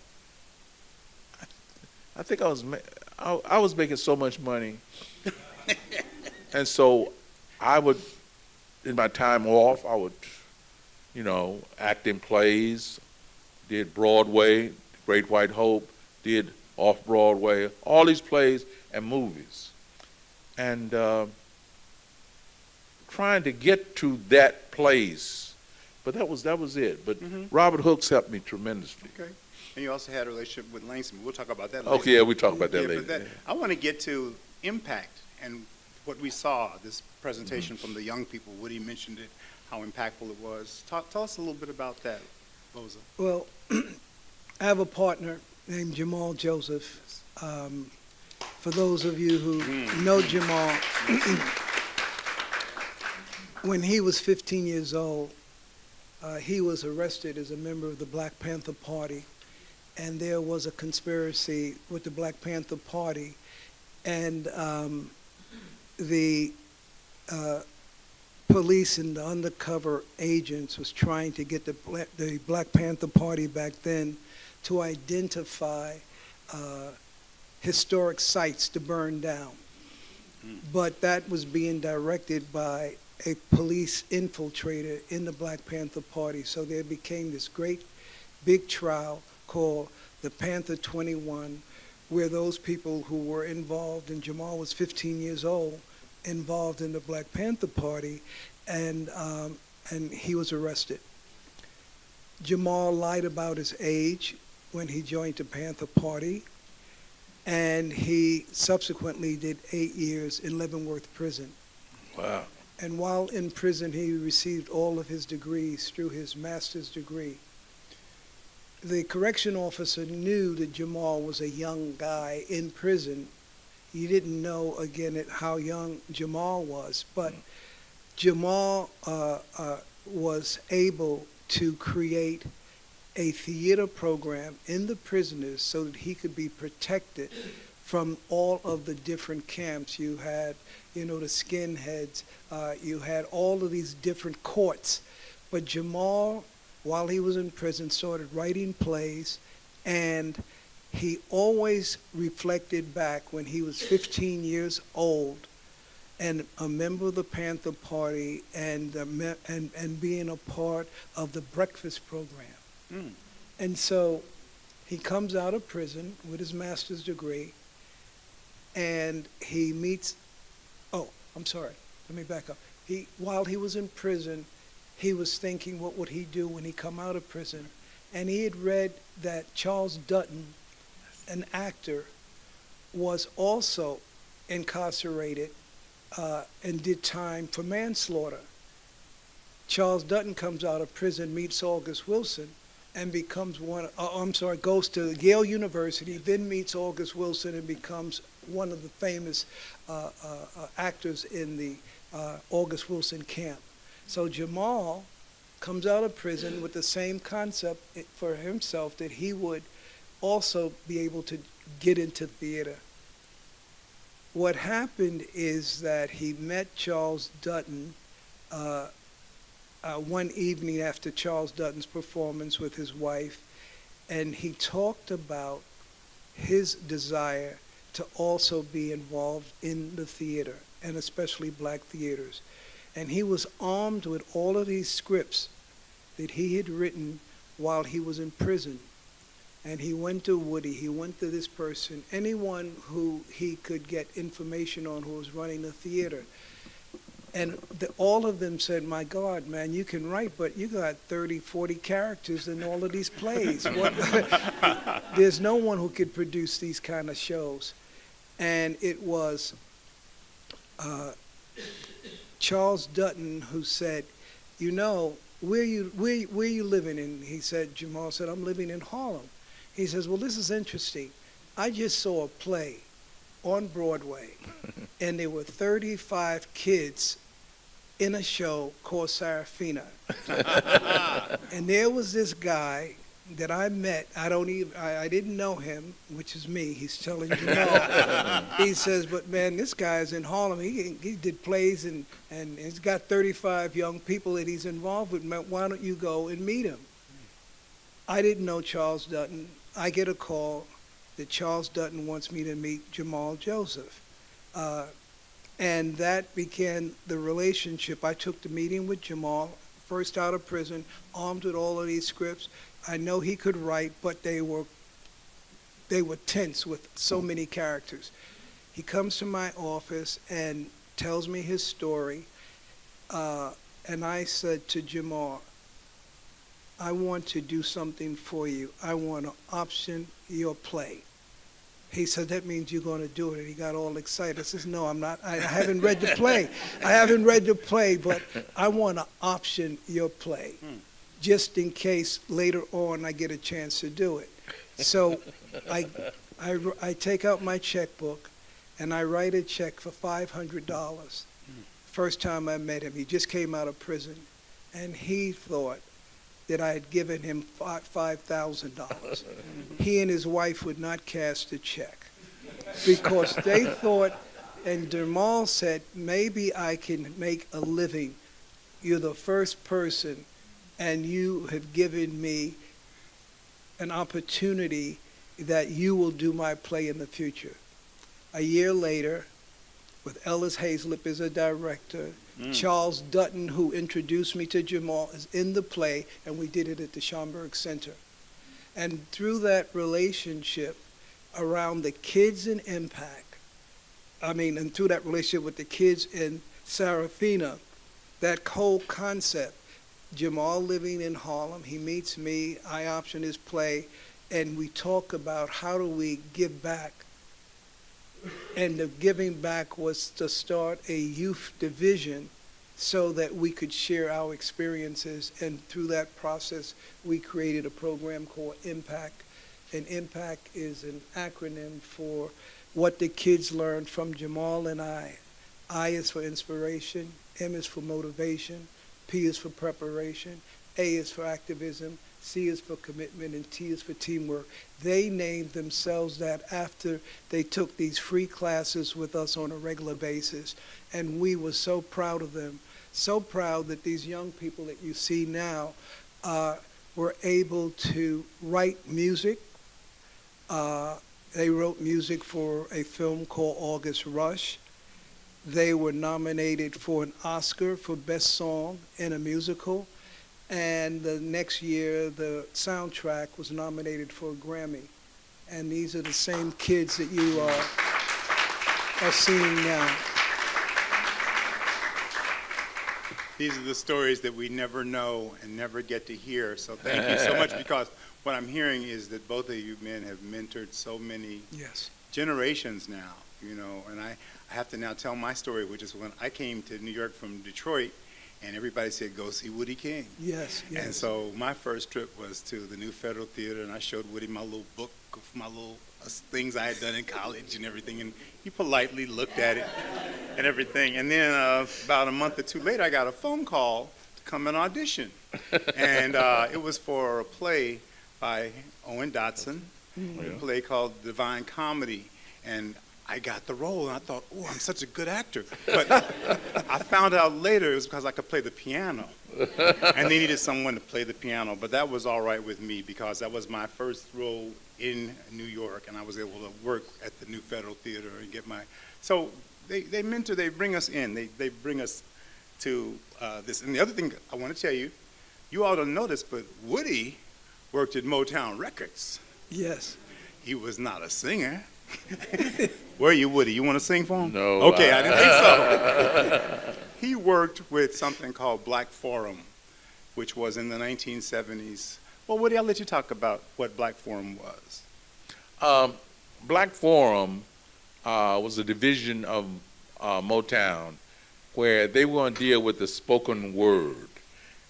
think I was making so much money. And so I would, in my time off, I would, act in plays, did Broadway, Great White Hope, did Off-Broadway, all these plays and movies. And trying to get to that place. But that was it. But Robert Hooks helped me tremendously. Okay. And you also had a relationship with Langston. We'll talk about that later. Okay, yeah, we talk about that Yeah, later. but that, I want to get to impact and what we saw, this presentation from the young people. Woody mentioned it, how impactful it was. Tell us a little bit about that, Voza. Well, I have a partner named Jamal Joseph. For those of you who know Jamal, when he was 15 years old, he was arrested as a member of the Black Panther Party, and there was a conspiracy with the Black Panther Party, and the police and the undercover agents was trying to get the Black Panther Party back then to identify historic sites to burn down. But that was being directed by a police infiltrator in the Black Panther Party. So there became this great big trial called the Panther 21, where those people who were involved, and Jamal was 15 years old, involved in the Black Panther Party, and he was arrested. Jamal lied about his age when he joined the Panther Party, and he subsequently did 8 years in Leavenworth Prison. Wow. And while in prison, he received all of his degrees through his master's degree. The correction officer knew that Jamal was a young guy in prison. He didn't know, again, how young Jamal was, but Jamal was able to create a theater program in the prisoners so that he could be protected from all of the different camps. You had, the skinheads, you had all of these different courts. But Jamal, while he was in prison, started writing plays, and he always reflected back when he was 15 years old and a member of the Panther Party and being a part of the breakfast program. And so he comes out of prison with his master's degree, and he meets, let me back up. While he was in prison, he was thinking, what would he do when he come out of prison? And he had read that Charles Dutton, an actor, was also incarcerated and did time for manslaughter. Charles Dutton comes out of prison, meets August Wilson, and becomes goes to Yale University, then meets August Wilson and becomes one of the famous actors in the August Wilson camp. So Jamal comes out of prison with the same concept for himself, that he would also be able to get into theater. What happened is that he met Charles Dutton one evening after Charles Dutton's performance with his wife, and he talked about his desire to also be involved in the theater, and especially black theaters. And he was armed with all of these scripts that he had written while he was in prison. And he went to Woody, he went to this person, anyone who he could get information on who was running the theater. And all of them said, my God, man, you can write, but you got 30, 40 characters in all of these plays. There's no one who could produce these kind of shows. And it was Charles Dutton who said, where you living in? He said, Jamal said, I'm living in Harlem. He says, well, this is interesting. I just saw a play on Broadway, and there were 35 kids in a show called Sarafina. And there was this guy that I met. I didn't know him, which is me. He's telling Jamal. He says, but man, this guy's in Harlem. He did plays, and he's got 35 young people that he's involved with. Why don't you go and meet him? I didn't know Charles Dutton. I get a call that Charles Dutton wants me to meet Jamal Joseph. And that began the relationship. I took the meeting with Jamal, first out of prison, armed with all of these scripts. I know he could write, but they were tense with so many characters. He comes to my office and tells me his story. And I said to Jamal, I want to do something for you. I want to option your play. He said, that means you're going to do it. And he got all excited. I says, no, I'm not. I haven't read the play. I haven't read the play, but I want to option your play just in case later on I get a chance to do it. So I take out my checkbook and I write a check for $500. First time I met him, he just came out of prison, and he thought that I had given him $5,000. He and his wife would not cash a check because they thought, and Dermal said, maybe I can make a living. You're the first person, and you have given me an opportunity that you will do my play in the future. A year later, with Ellis Hazlip as a director, Charles Dutton, who introduced me to Jamal, is in the play, and we did it at the Schomburg Center. And through that relationship around the kids in Impact, and through that relationship with the kids in Sarafina, that whole concept, Jamal living in Harlem, he meets me, I option his play, and we talk about how do we give back. And the giving back was to start a youth division so that we could share our experiences. And through that process, we created a program called Impact. And Impact is an acronym for what the kids learned from Jamal and I. I is for inspiration, M is for motivation, P is for preparation, A is for activism, C is for commitment, and T is for teamwork. They named themselves that after they took these free classes with us on a regular basis. And we were so proud of them, so proud that these young people that you see now were able to write music. They wrote music for a film called August Rush. They were nominated for an Oscar for Best Song in a Musical. And the next year, the soundtrack was nominated for a Grammy. And these are the same kids that you are seeing now. These are the stories that we never know and never get to hear. So thank you so much, because what I'm hearing is that both of you men have mentored so many generations now, and I have to now tell my story, which is when I came to New York from Detroit, and everybody said, go see Woody King. Yes. And so my first trip was to the New Federal Theater, and I showed Woody my little book of my little things I had done in college and everything, and he politely looked at it and everything. And then about a month or two later, I got a phone call to come and audition. And it was for a play by Owen Dotson, a play called Divine Comedy. And I got the role, and I thought, oh, I'm such a good actor. But I found out later it was because I could play the piano. And they needed someone to play the piano. But that was all right with me, because that was my first role in New York, and I was able to work at the New Federal Theater and get my... So they mentor, they bring us in. They bring us to this. And the other thing I want to tell you, you all don't know this, but Woody worked at Motown Records. Yes. He was not a singer. Where are you, Woody? You want to sing for him? No. Okay, I didn't think so. He worked with something called Black Forum, which was in the 1970s. Well, Woody, I'll let you talk about what Black Forum was. Black Forum was a division of Motown where they were going to deal with the spoken word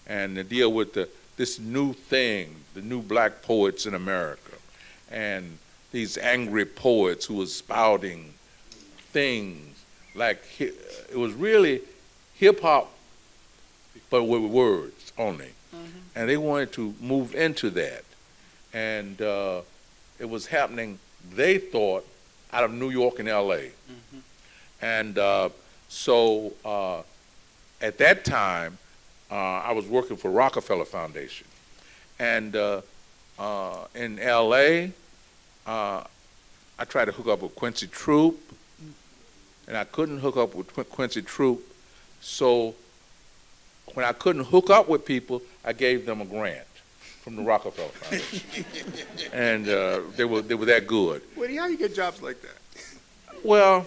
and to deal with this new thing, the new black poets in America, and these angry poets who was spouting things like, it was really hip-hop, but with words only. And they wanted to move into that. And it was happening, they thought, out of New York and LA. And so at that time, I was working for Rockefeller Foundation. And in LA, I tried to hook up with Quincy Troop, and I couldn't hook up with Quincy Troop. So when I couldn't hook up with people, I gave them a grant from the Rockefeller Foundation. And they were that good. Woody, how you get jobs like that? Well,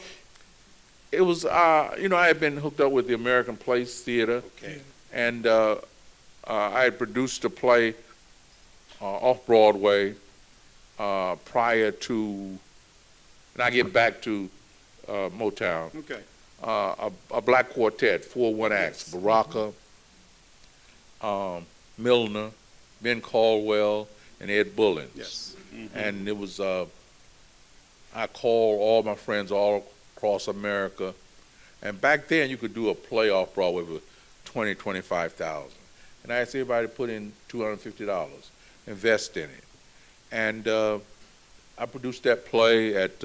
it was, I had been hooked up with the American Place Theater. Okay. And I had produced a play off Broadway prior to, and I get back to Motown. Okay. A black quartet, 4-1 acts, Baraka, Milner, Ben Caldwell, and Ed Bullins. Yes. And it was, I called all my friends all across America. And back then you could do a play off Broadway with 20, 25,000. And I asked everybody to put in $250, invest in it. And I produced that play at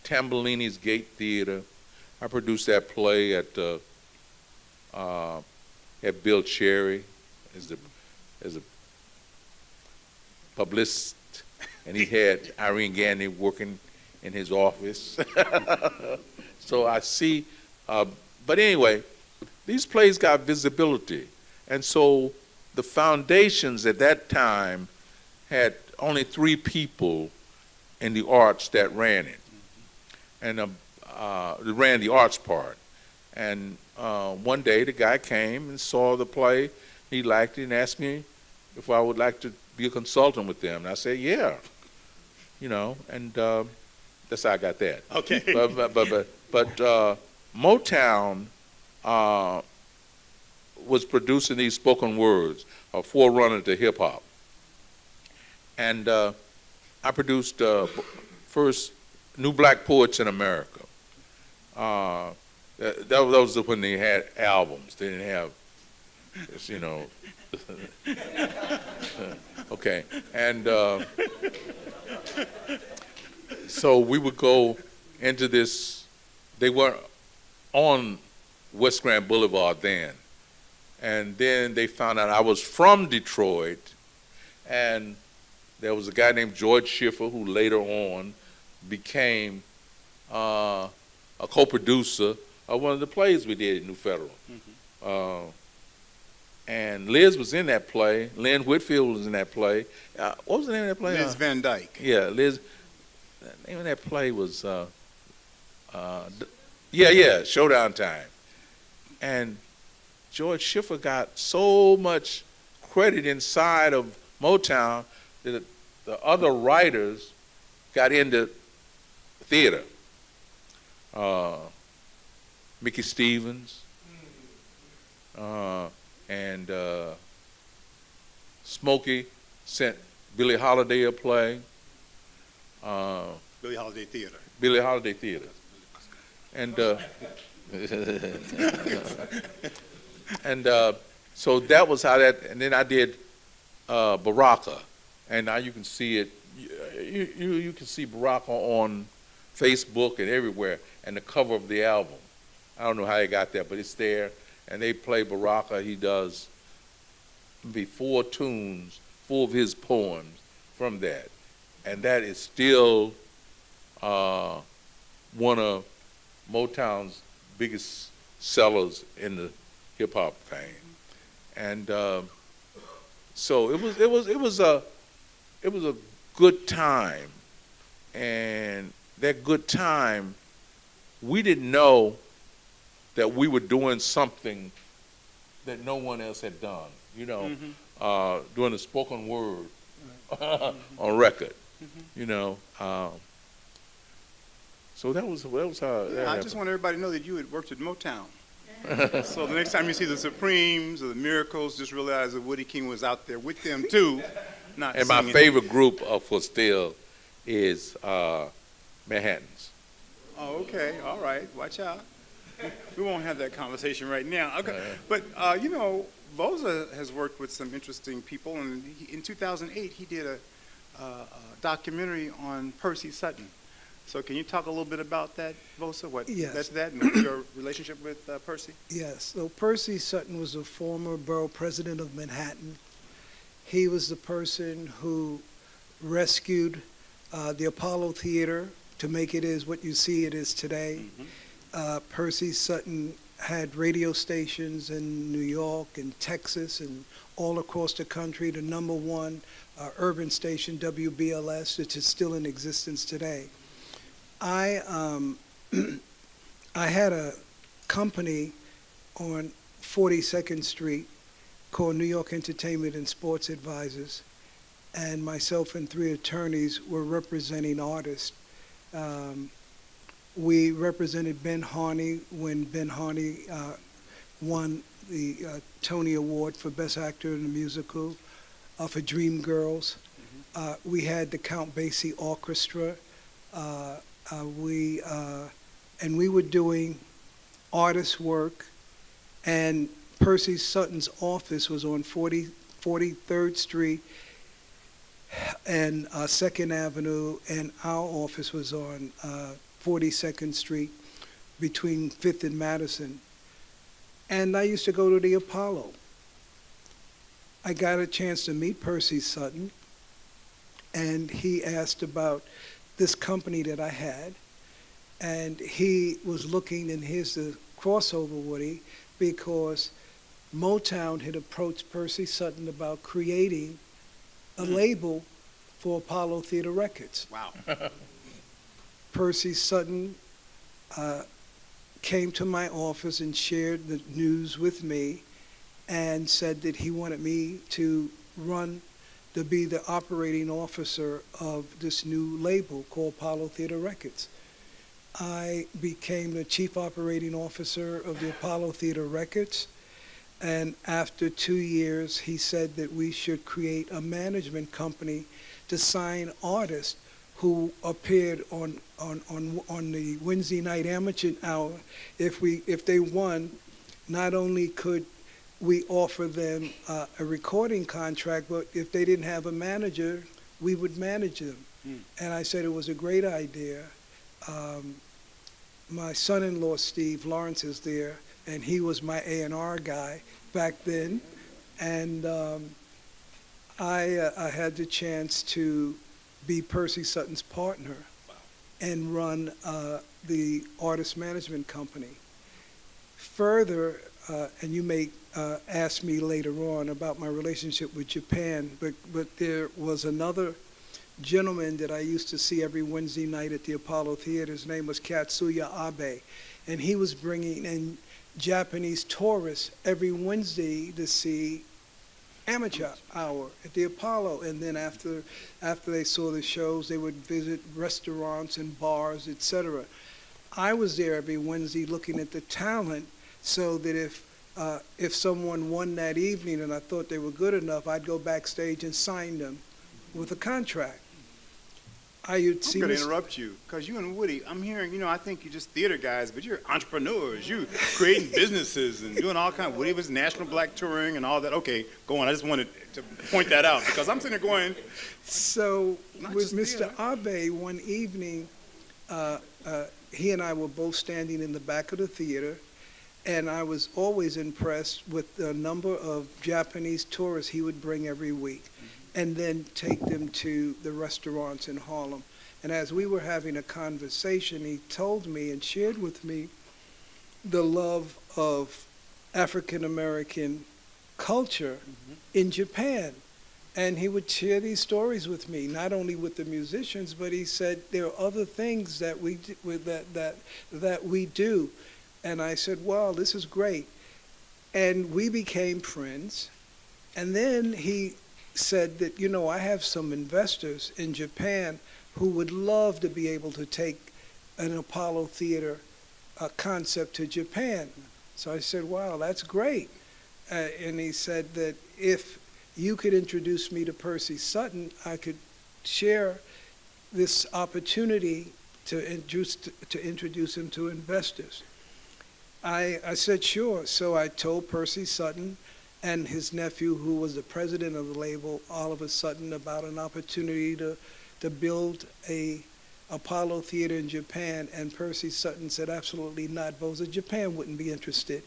Tambellini's Gate Theater. I produced that play at Bill Cherry as a publicist, and he had Irene Gandy working in his office. So I see, but anyway, these plays got visibility. And so the foundations at that time had only 3 people in the arts that ran it, and ran the arts part. And one day the guy came and saw the play, he liked it and asked me if I would like to be a consultant with them. And I said, yeah, you know, and that's how I got that. Okay. But Motown was producing these spoken words, a forerunner to hip hop. And I produced first New Black Poets in America. That was when they had albums. They didn't have, you know. Okay, and so we would go into this. They were on West Grand Boulevard then, and then they found out I was from Detroit, and there was a guy named George Schiffer who later on became a co-producer of one of the plays we did at New Federal. And Liz was in that play. Lynn Whitfield was in that play. What was the name of that play? Liz Van Dyke. Yeah, Liz. The name of that play was, Showdown Time. And George Schiffer got so much credit inside of Motown that the other writers got into theater. Mickey Stevens, and Smokey sent Billie Holiday a play. Billie Holiday Theater. Billie Holiday Theater. And so that was how that, and then I did Baraka, and now you can see it. You can see Baraka on Facebook and everywhere, and the cover of the album. I don't know how they got there, but it's there. And they play Baraka. He does maybe 4 tunes, 4 of his poems from that. And that is still one of Motown's biggest sellers in the hip hop fame. And so it was a good time. And that good time, we didn't know that we were doing something that no one else had done, you know, doing the spoken word on record, you know. So that was how that I happened. just want everybody to know that you had worked at Motown. So the next time you see the Supremes or the Miracles, just realize that Woody King was out there with them too. Not And my singing. favorite group for still is Manhattans. Oh, okay. All right. Watch out. We won't have that conversation right now. Okay. But, you know, Voza has worked with some interesting people. And in 2008, he did a documentary on Percy Sutton. So can you talk a little bit about that, Voza? Yes. That's that and your relationship with Percy? Yes. So Percy Sutton was a former borough president of Manhattan. He was the person who rescued the Apollo Theater to make it as what you see it is today. Percy Sutton had radio stations in New York and Texas and all across the country. The #1 urban station, WBLS, which is still in existence today. I had a company on 42nd Street called New York Entertainment and Sports Advisors, and myself and 3 attorneys were representing artists. We represented Ben Harney when Ben Harney won the Tony Award for Best Actor in a Musical for Dreamgirls. We had the Count Basie Orchestra. And we were doing artist work, and Percy Sutton's office was on 43rd Street and 2nd Avenue, and our office was on 42nd Street between 5th and Madison. And I used to go to the Apollo. I got a chance to meet Percy Sutton, and he asked about this company that I had, and he was looking, and here's the crossover, Woody, because Motown had approached Percy Sutton about creating a label for Apollo Theater Records. Wow. Percy Sutton came to my office and shared the news with me and said that he wanted me to be the operating officer of this new label called Apollo Theater Records. I became the chief operating officer of the Apollo Theater Records, and after 2 years, he said that we should create a management company to sign artists who appeared on the Wednesday night amateur hour. If they won, not only could we offer them a recording contract, but if they didn't have a manager, we would manage them. And I said it was a great idea. My son-in-law, Steve Lawrence, is there, and he was my A&R guy back then. And I had the chance to be Percy Sutton's partner and run the artist management company. Further, and you may ask me later on about my relationship with Japan, but there was another gentleman that I used to see every Wednesday night at the Apollo Theater. His name was Katsuya Abe, and he was bringing in Japanese tourists every Wednesday to see amateur hour at the Apollo, and then after they saw the shows, they would visit restaurants and bars, etc. I was there every Wednesday looking at the talent, so that if someone won that evening and I thought they were good enough, I'd go backstage and sign them with a contract. I'm going to interrupt you, because you and Woody, I'm hearing, I think you're just theater guys, but you're entrepreneurs. You're creating businesses and doing all kinds. Woody was National Black Touring and all that. Okay, go on. I just wanted to point that out, because I'm sitting there going. So with Mr. theater. Abe, one evening, he and I were both standing in the back of the theater, and I was always impressed with the number of Japanese tourists he would bring every week, and then take them to the restaurants in Harlem. And as we were having a conversation, he told me and shared with me the love of African American culture in Japan. And he would share these stories with me, not only with the musicians, but he said there are other things that we do. And I said, wow, this is great. And we became friends. And then he said that, I have some investors in Japan who would love to be able to take an Apollo Theater concept to Japan. So I said, wow, that's great. And he said that if you could introduce me to Percy Sutton, I could share this opportunity to introduce him to investors. I said, sure. So I told Percy Sutton and his nephew, who was the president of the label, Oliver Sutton, about an opportunity to build a Apollo Theater in Japan. And Percy Sutton said, absolutely not. Voza, Japan wouldn't be interested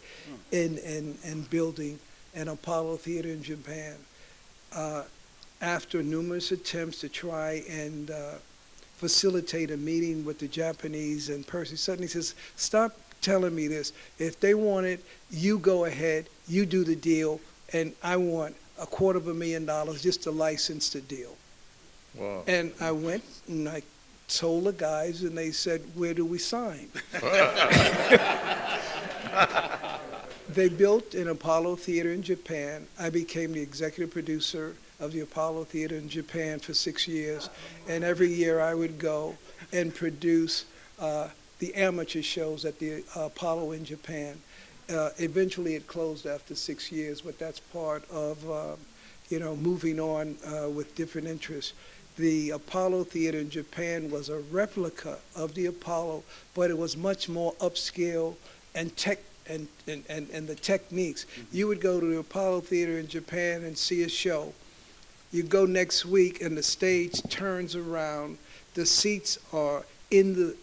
in building an Apollo Theater in Japan. After numerous attempts to try and facilitate a meeting with the Japanese and Percy Sutton, he says, stop telling me this. If they want it, you go ahead, you do the deal, and I want $250,000 just to license the deal. Wow. And I went and I told the guys, and they said, where do we sign? They built an Apollo Theater in Japan. I became the executive producer of the Apollo Theater in Japan for 6 years. And every year I would go and produce the amateur shows at the Apollo in Japan. Eventually it closed after 6 years, but that's part of moving on with different interests. The Apollo Theater in Japan was a replica of the Apollo, but it was much more upscale and the techniques. You would go to the Apollo Theater in Japan and see a show. You go next week and the stage turns around. The seats are in the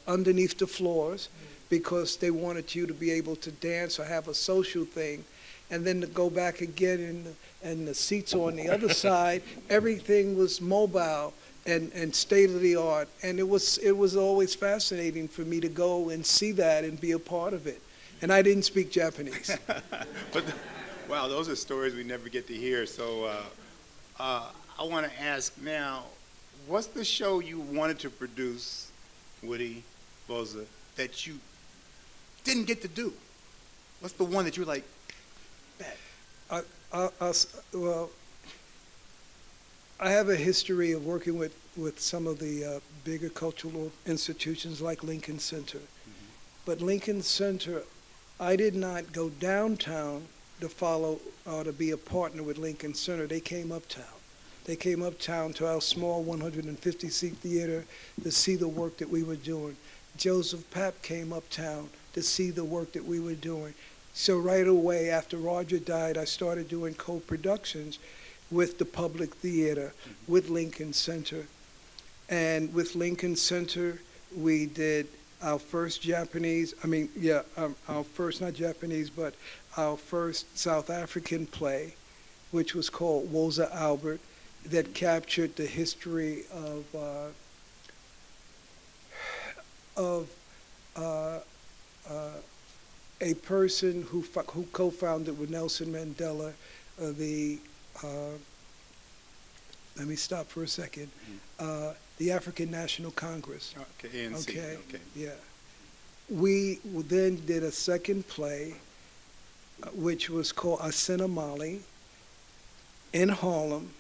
underneath the floors because they wanted you to be able to dance or have a social thing. And then to go back again and the seats are on the other side. Everything was mobile and state of the art. And it was always fascinating for me to go and see that and be a part of it. And I didn't speak Japanese. But wow, those are stories we never get to hear. So I want to ask now, what's the show you wanted to produce, Woody, Voza, that you didn't get to do? What's the one that you're like, that? Well, I have a history of working with some of the bigger cultural institutions like Lincoln Center. But Lincoln Center, I did not go downtown to follow or to be a partner with Lincoln Center. They came uptown. They came uptown to our small 150-seat theater to see the work that we were doing. Joseph Papp came uptown to see the work that we were doing. So right away, after Roger died, I started doing co-productions with the Public Theater, with Lincoln Center. And with Lincoln Center, we did our first our first, not Japanese, but our first South African play, which was called Woza Albert, that captured the history of a person who co-founded with Nelson Mandela let me stop for a second, the African National Congress. Okay, ANC. Okay, Okay. yeah. We then did a second play, which was called Asena Mali, in Harlem.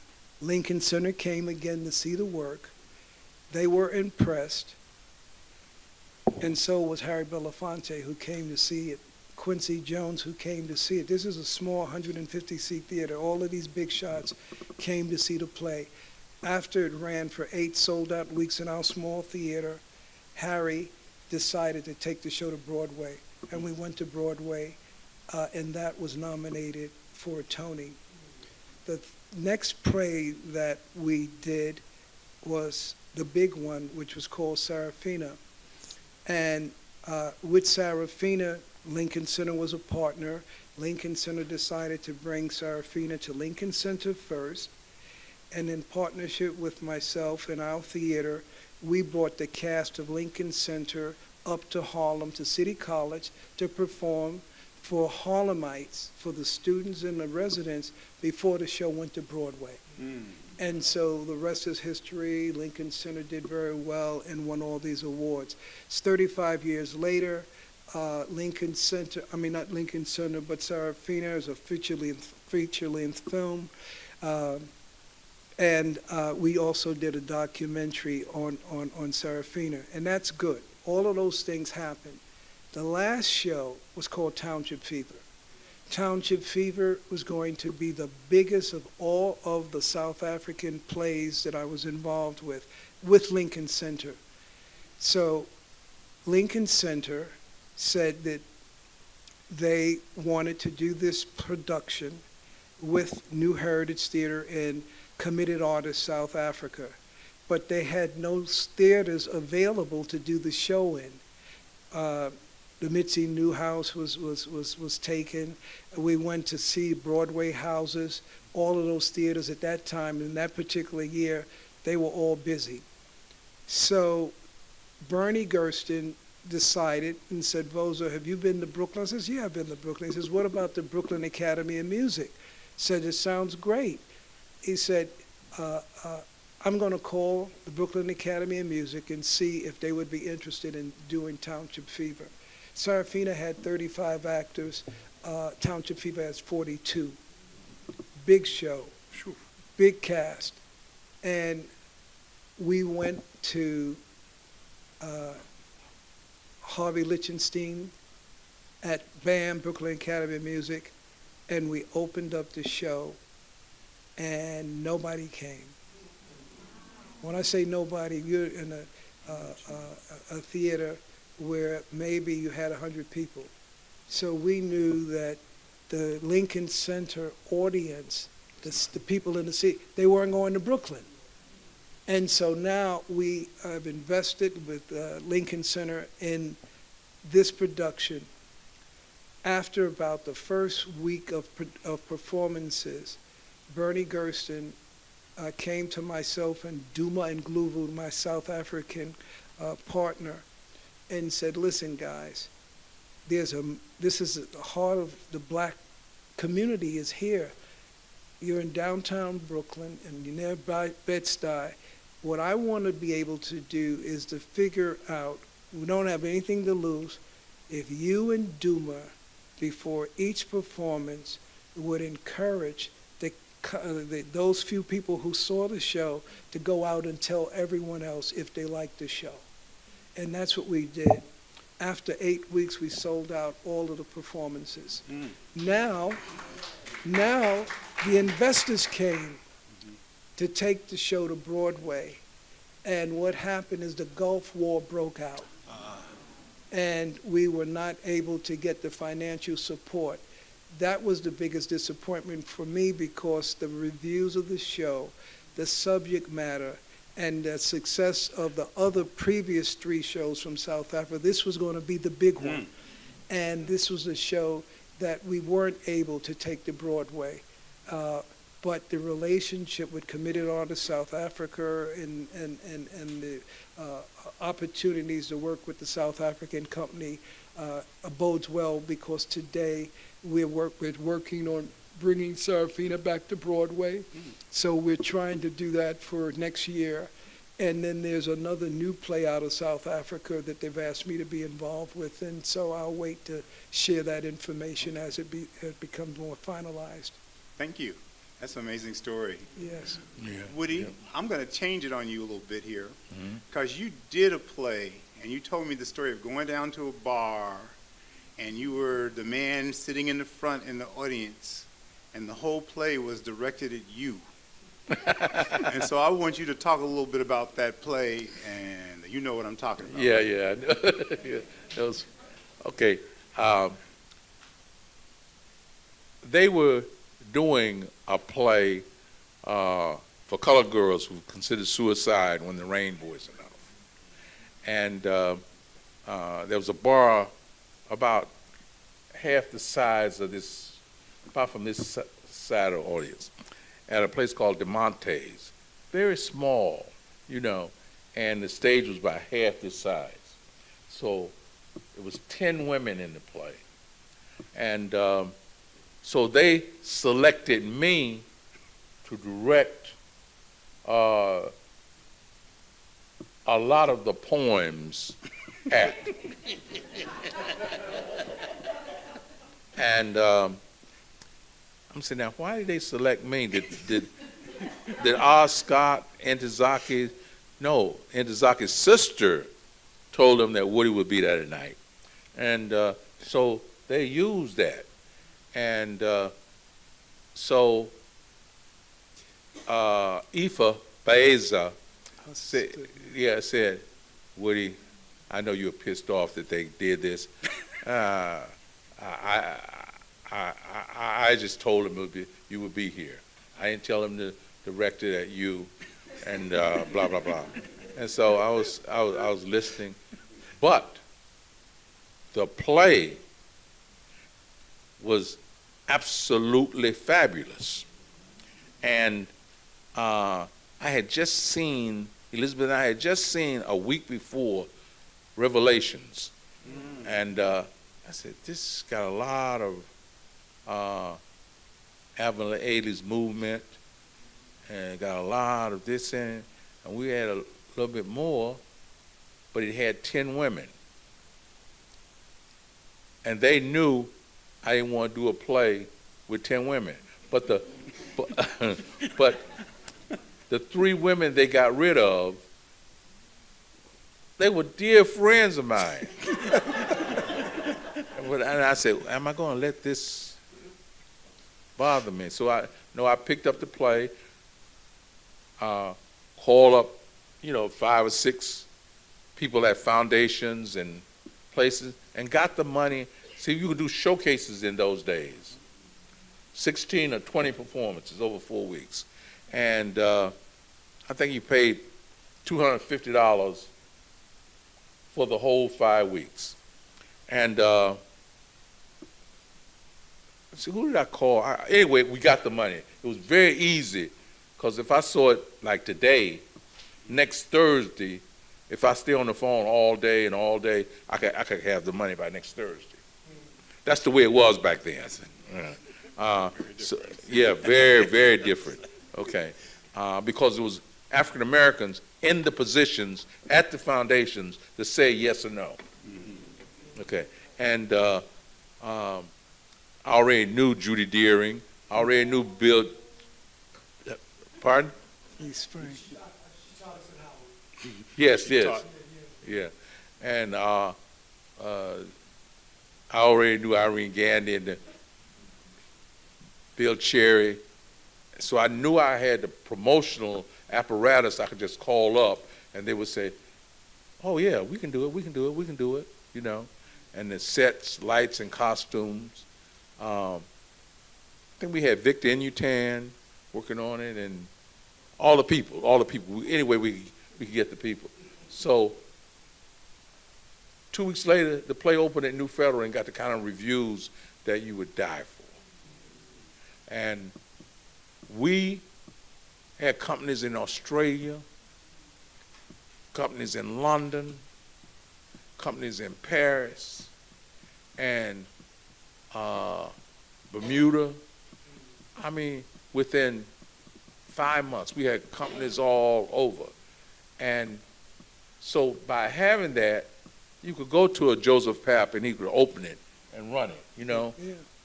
Lincoln Center came again to see the work. They were impressed, and so was Harry Belafonte, who came to see it, Quincy Jones, who came to see it. This is a small 150-seat theater. All of these big shots came to see the play. After it ran for 8 sold-out weeks in our small theater, Harry decided to take the show to Broadway, and we went to Broadway, and that was nominated for a Tony. The next play that we did was the big one, which was called Sarafina. And with Sarafina, Lincoln Center was a partner. Lincoln Center decided to bring Sarafina to Lincoln Center first. And in partnership with myself and our theater, we brought the cast of Lincoln Center up to Harlem, to City College, to perform for Harlemites, for the students and the residents, before the show went to Broadway. And so the rest is history. Lincoln Center did very well and won all these awards. It's 35 years later. Lincoln Center, not Lincoln Center, but Sarafina is a feature-length film. And we also did a documentary on Sarafina, and that's good. All of those things happened. The last show was called Township Fever. Township Fever was going to be the biggest of all of the South African plays that I was involved with Lincoln Center. So Lincoln Center said that they wanted to do this production with New Heritage Theater in Committed Artists, South Africa, but they had no theaters available to do the show in. The Mitzi Newhouse was taken. We went to see Broadway houses. All of those theaters at that time, in that particular year, they were all busy. So Bernie Gersten decided and said, Voza, have you been to Brooklyn? I says, yeah, I've been to Brooklyn. He says, what about the Brooklyn Academy of Music? Said, it sounds great. He said, I'm going to call the Brooklyn Academy of Music and see if they would be interested in doing Township Fever. Sarafina had 35 actors. Township Fever has 42. Big show. big cast. And we went to Harvey Lichtenstein at BAM, Brooklyn Academy of Music, and we opened up the show, and nobody came. When I say nobody, you're in a theater where maybe you had 100 people. So we knew that the Lincoln Center audience, the people in the city, they weren't going to Brooklyn. And so now we have invested with Lincoln Center in this production. After about the first week of performances, Bernie Gersten came to myself and Duma and Gluvu, my South African partner, and said, listen, guys, this is the heart of the black community is here. You're in downtown Brooklyn and you're nearby Bed-Stuy. What I want to be able to do is to figure out, we don't have anything to lose, if you and Duma, before each performance, would encourage those few people who saw the show to go out and tell everyone else if they liked the show. And that's what we did. After 8 weeks, we sold out all of the performances. Now, the investors came to take the show to Broadway. And what happened is the Gulf War broke out. And we were not able to get the financial support. That was the biggest disappointment for me because the reviews of the show, the subject matter, and the success of the other previous 3 shows from South Africa, this was going to be the big one. And this was a show that we weren't able to take to Broadway. But the relationship with Committed Artists South Africa and the opportunities to work with the South African company bodes well because today we're working on bringing Sarafina back to Broadway. So we're trying to do that for next year. And then there's another new play out of South Africa that they've asked me to be involved with. And so I'll wait to share that information as it becomes more finalized. Thank you. That's an amazing story. Yes. Woody, I'm going to change it on you a little bit here because you did a play and you told me the story of going down to a bar and you were the man sitting in the front in the audience and the whole play was directed at you. And so I want you to talk a little bit about that play, and you know what I'm talking about. Yeah, right? yeah. It was, okay. They were doing a play for colored girls who considered suicide when the rain boys enough. And there was a bar about half the size of this, about from this side of the audience, at a place called DeMonte's. Very small, you know, and the stage was about half this size. So it was 10 women in the play. And so they selected me to direct a lot of the poems act. And I'm saying, now, why did they select me? Did R. Scott, Ntozake, no, Ntozake's sister told them that Woody would be there tonight. And so they used that. And so Ifa Baeza said, Woody, I know you were pissed off that they did this. I just told him you would be here. I didn't tell him to direct it at you, and blah blah blah. And so I was listening, but the play was absolutely fabulous, and I had just seen Elizabeth and I had just seen a week before Revelations, and I said, this got a lot of Avalon Ailey's movement, and got a lot of this in it, and we had a little bit more, but it had 10 women. And they knew I didn't want to do a play with 10 women. But the But the 3 women they got rid of, they were dear friends of mine. And I said, am I going to let this bother me? So I picked up the play, called up, 5 or 6 people at foundations and places, and got the money. See, you could do showcases in those days. 16 or 20 performances over 4 weeks. And I think you paid $250 for the whole 5 weeks. And so who did I call? Anyway, we got the money. It was very easy, because if I saw it like today, next Thursday, if I stay on the phone all day and all day, I could have the money by next Thursday. That's the way it was back then. Yeah, very, very different. Okay, because it was African Americans in the positions at the foundations to say yes or no. Okay, and I already knew Judy Deering. I already knew Bill. Pardon? East Spring. Yes, yes, yeah, and I already knew Irene Gandy and Bill Cherry, so I knew I had the promotional apparatus. I could just call up, and they would say, "Oh yeah, we can do it. We can do it. We can do it." And the sets, lights, and costumes. I think we had Victor Inutan working on it, and all the people. Anyway, we could get the people. So 2 weeks later, the play opened at New Federal and got the kind of reviews that you would die for. And we had companies in Australia, companies in London, companies in Paris, and Bermuda. I mean, within 5 months, we had companies all over. And so by having that, you could go to a Joseph Papp and he could open it and run it, Yeah.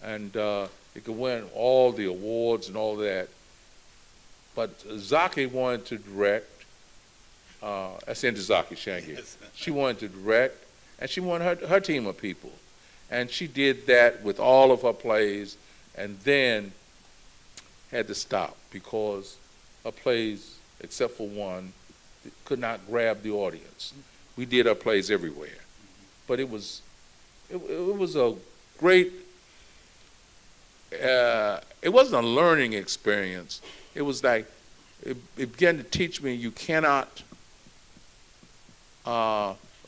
And it could win all the awards and all that. But Zaki wanted to direct. That's into Zaki Shangi. Yes. She wanted to direct, and she wanted her team of people. And she did that with all of her plays, and then had to stop because her plays, except for one, could not grab the audience. We did our plays everywhere. But it was a great, it wasn't a learning experience. It was like, it began to teach me you cannot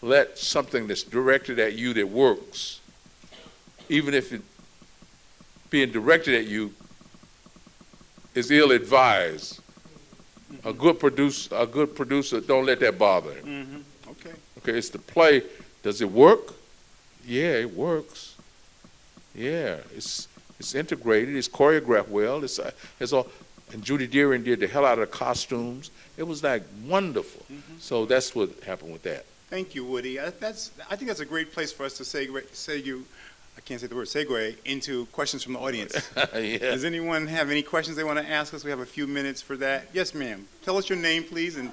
let something that's directed at you that works, even if it being directed at you is ill-advised. A good producer, don't let that bother him. Okay. Okay, it's the play. Does it work? Yeah, it works. Yeah, it's integrated. It's choreographed well. It's all. And Judy Deering did the hell out of the costumes. It was like wonderful. So that's what happened with that. Thank you, Woody. I think that's a great place for us to segue into questions from the audience. Yeah. Does anyone have any questions they want to ask us? We have a few minutes for that. Yes, ma'am. Tell us your name, please. And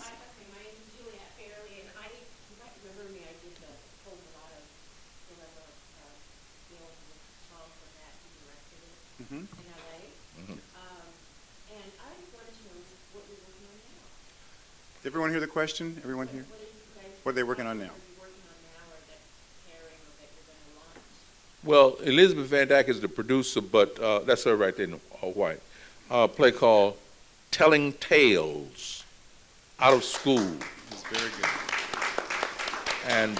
did everyone hear the question? Everyone here? What are they working on now? Well, Elizabeth Van Dyke is the producer, but that's her right there in white. A play called Telling Tales Out of School. That's very good. And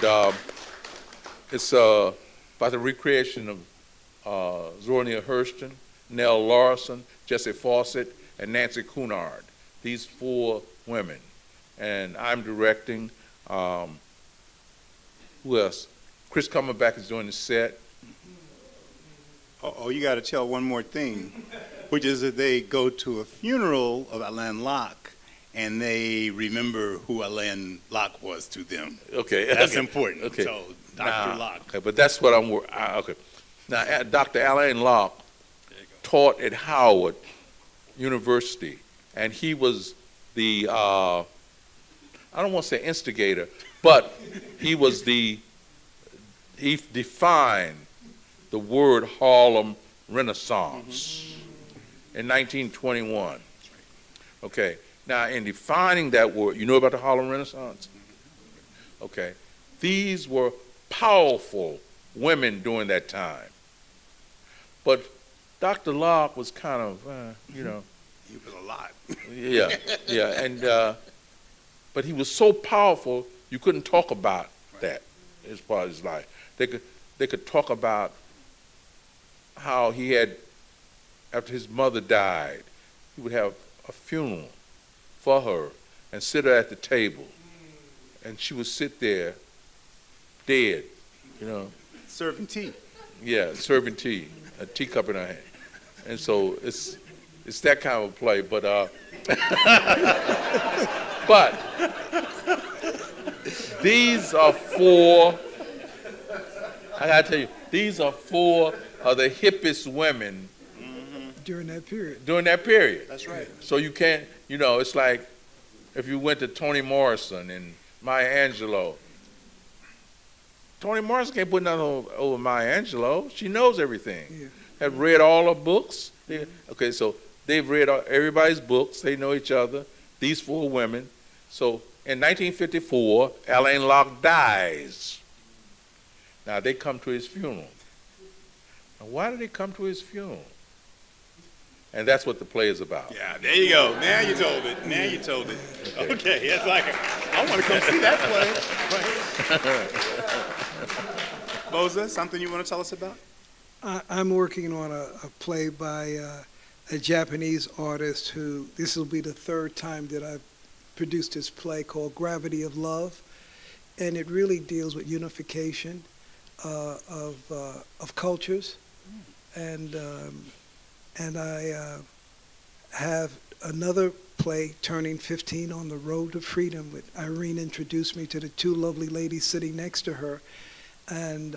it's about the recreation of Zora Neale Hurston, Nell Larson, Jessie Fawcett, and Nancy Cunard. These 4 women. And I'm directing. Who else? Chris Cumberbatch is doing the set. Oh, you got to tell one more thing, which is that they go to a funeral of Alain Locke, and they remember who Alain Locke was to them. Okay, that's okay. important. Okay, So, Dr. Locke. Okay, but that's what I'm. Okay, now Dr. Alain Locke taught at Howard University, and he was the I don't want to say instigator, but he defined the word Harlem Renaissance in 1921. Okay, now in defining that word, you know about the Harlem Renaissance? Okay, these were powerful women during that time. But Dr. Locke was kind of, He was a lot. yeah, yeah, and but he was so powerful you couldn't talk about that as part of his life. They could talk about how he had, after his mother died, he would have a funeral for her and sit her at the table, and she would sit there dead, Serving tea. yeah, serving tea, a teacup in her hand, and so it's that kind of a play, but but these are four. I gotta tell you, these are four of the hippest women During that period. during that period. That's right. So you can't, it's like if you went to Toni Morrison and Maya Angelou. Toni Morrison can't put nothing over Maya Angelou. She knows everything. Yeah. Have read all her books. Yeah. Okay, so they've read everybody's books. They know each other. These four women. So in 1954, Alain Locke dies. Now they come to his funeral. Now why did they come to his funeral? And that's what the play is about. Yeah, there you go. Now you told it. Now you told it. Okay, it's like, I want to come see that play. Voza, something you want to tell us about? I'm working on a play by a Japanese artist who, this will be the third time that I've produced this play called Gravity of Love. And it really deals with unification of cultures. And I have another play, Turning 15 on the Road to Freedom, with Irene introduced me to the two lovely ladies sitting next to her. And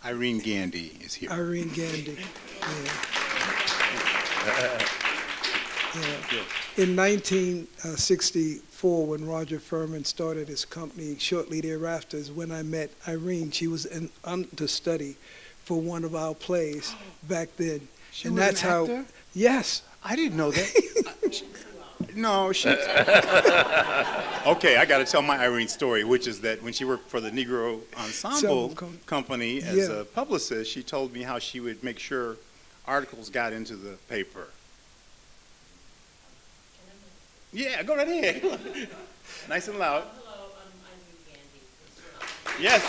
Irene Gandy is here. Irene Gandy. In 1964, when Roger Furman started his company, shortly thereafter is when I met Irene. She was an understudy for one of our plays back then. She And was that's an how, actor? yes. I didn't know that. No, she. Okay, I got to tell my Irene story, which is that when she worked for the Negro Ensemble Company as a publicist, she told me how she would make sure articles got into the paper. Yeah, go right ahead. Nice and loud. Hello, I'm Irene Gandy. Yes.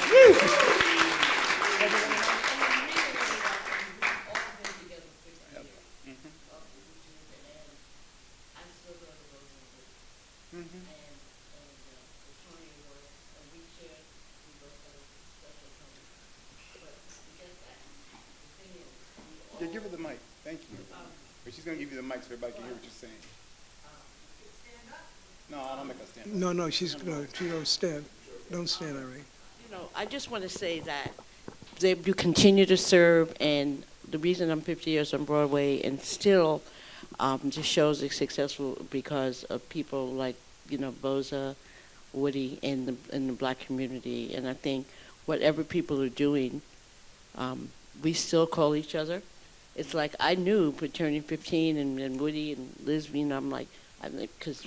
Yeah, give her the mic. Thank you. But she's going to give you the mic so everybody can hear what you're saying. No, I don't make her stand up. No, she don't stand. Don't stand, Irene. I just want to say that you continue to serve, and the reason I'm 50 years on Broadway and still just shows it's successful because of people like, Voza, Woodie, in the black community. And I think whatever people are doing, we still call each other. It's like I knew for turning 15 and Woodie and Liz, I'm like, because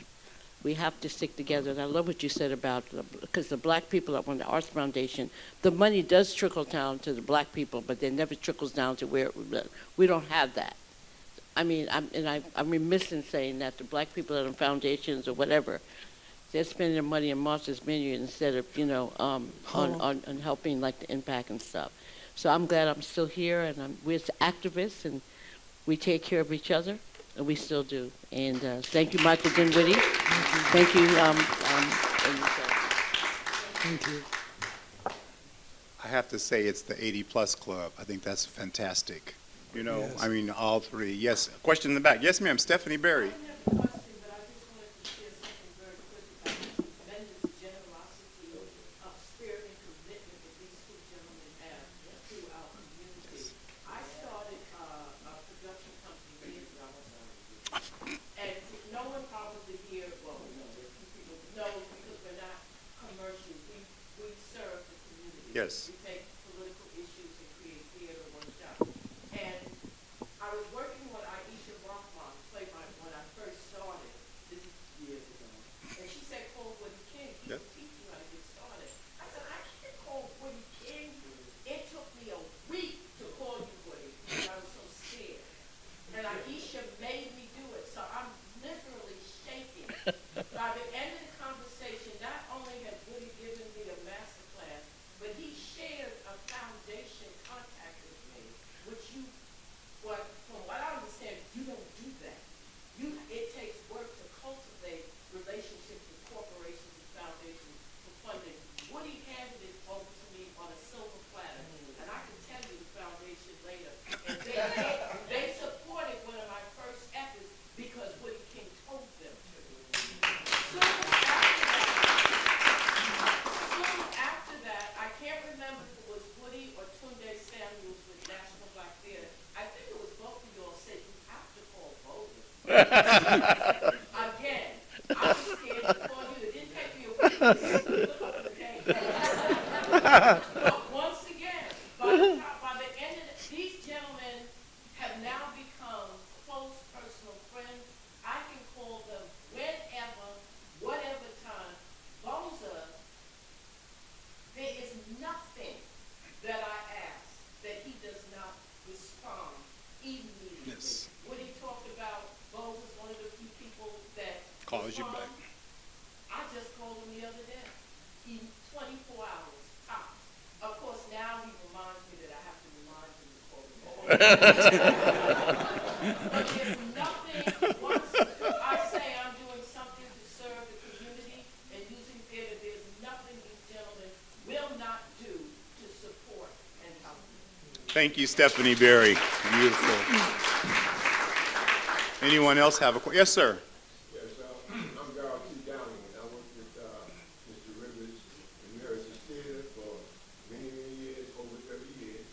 we have to stick together. And I love what you said about, because the black people that run the Arts Foundation, the money does trickle down to the black people, but it never trickles down to where we don't have that. I mean, I'm remiss in saying that the black people that are in foundations or whatever, they're spending their money in Martha's Vineyard instead of, on helping like the impact and stuff. So I'm glad I'm still here, and we're activists, and we take care of each other, and we still do. And thank you, Michael Dinwiddie. Thank you. Thank you. I have to say it's the 80-plus club. I think that's fantastic. Yes. I mean, all three. Yes, question in the back. Yes, ma'am, Stephanie Berry. Yes. We take political issues and create theater one shot. And I was working with Aisha Rothman, played when I first started, this is years ago. And she said, call Woodie King. He Yep. will teach you how to get started. I said, I can't call Woodie King. It took me a week to call you Woodie because I was so scared. And Aisha made me do it, so I'm literally shaking. By the end of the conversation, not only had Woody given me a master class, but he shared a foundation contact with me, which from what I understand, you don't do that. It takes work to cultivate relationships with corporations and foundations for funding. Woody handed it over to me on a silver platter, and I can tell you the foundation later. And they supported one of my first efforts because Woody King told them to. Soon after that, I can't remember if it was Woody or Tunde Samuels with National Black Theater. I think it was both of y'all said you have to call Voza. Again, I was scared to call you. It didn't take me a week to look up the name. But once again, by the end of these gentlemen have now become close personal friends. I can call them whenever, whatever time. Voza, there is nothing that I ask that he does not respond immediately. Yes. When he talked about Voza's one of the few people that Calls you respond, back. I just called him the other day. He 24 hours tops. Of course, now he reminds me that I have to remind him to call him. But there's nothing, once I say I'm doing something to serve the community and using theater, there's nothing these gentlemen will not do to support and help me. Thank you, Stephanie Berry. Beautiful. Anyone else have a question? Yes, sir. Yes, I'm Darrell T. Downing, and I worked with Mr. Rivers in Heritage Theater for many, many years, over 30 years.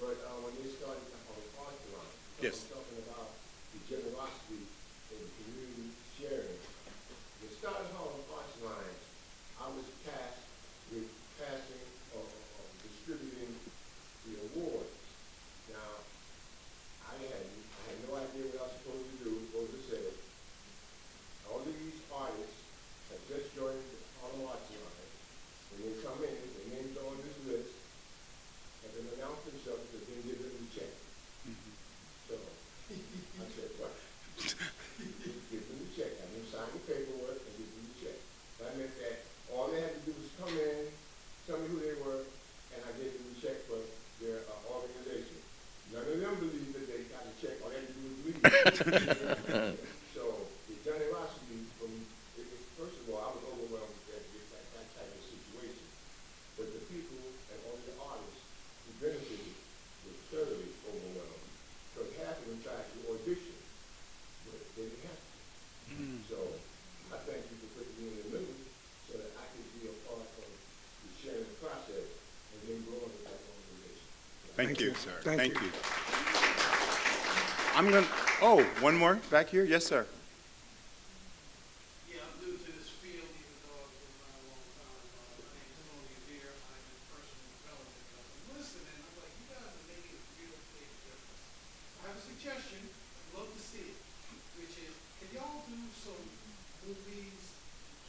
But when they started on the art line, Yes. I'm talking about the generosity and the community sharing. When it started on the art line, I was tasked with passing or distributing the awards. Now, I had no idea what I was supposed to do. Voza said, all of these artists have just joined the Harlem Arts Line. When they come in, their names are on this list, have them announce themselves, and then give them the check. So, I said, what? Give them the check. I didn't sign the paperwork and give them the check. That meant that all they had to do was come in, tell me who they were, and I gave them the check for their organization. None of them believed that they got a check. All they had to do was leave. So the generosity first of all, I was overwhelmed with that type of situation. But the people and all the artists who benefited were thoroughly overwhelmed. Because half of them tried to audition, but they didn't have to. So I thank you for putting me in the middle so that I could be a part of the sharing process and then growing with that organization. Thank you, sir. Thank Thank you. you. One more back here. Yes, sir. Yeah, I'm new to this field, even though I've been around a long time. My name is Tony Adair. I'm in personal development. I'm listening. I'm like, you guys are making a real big difference. I have a suggestion. I'd love to see it, which is, can y'all do some movies,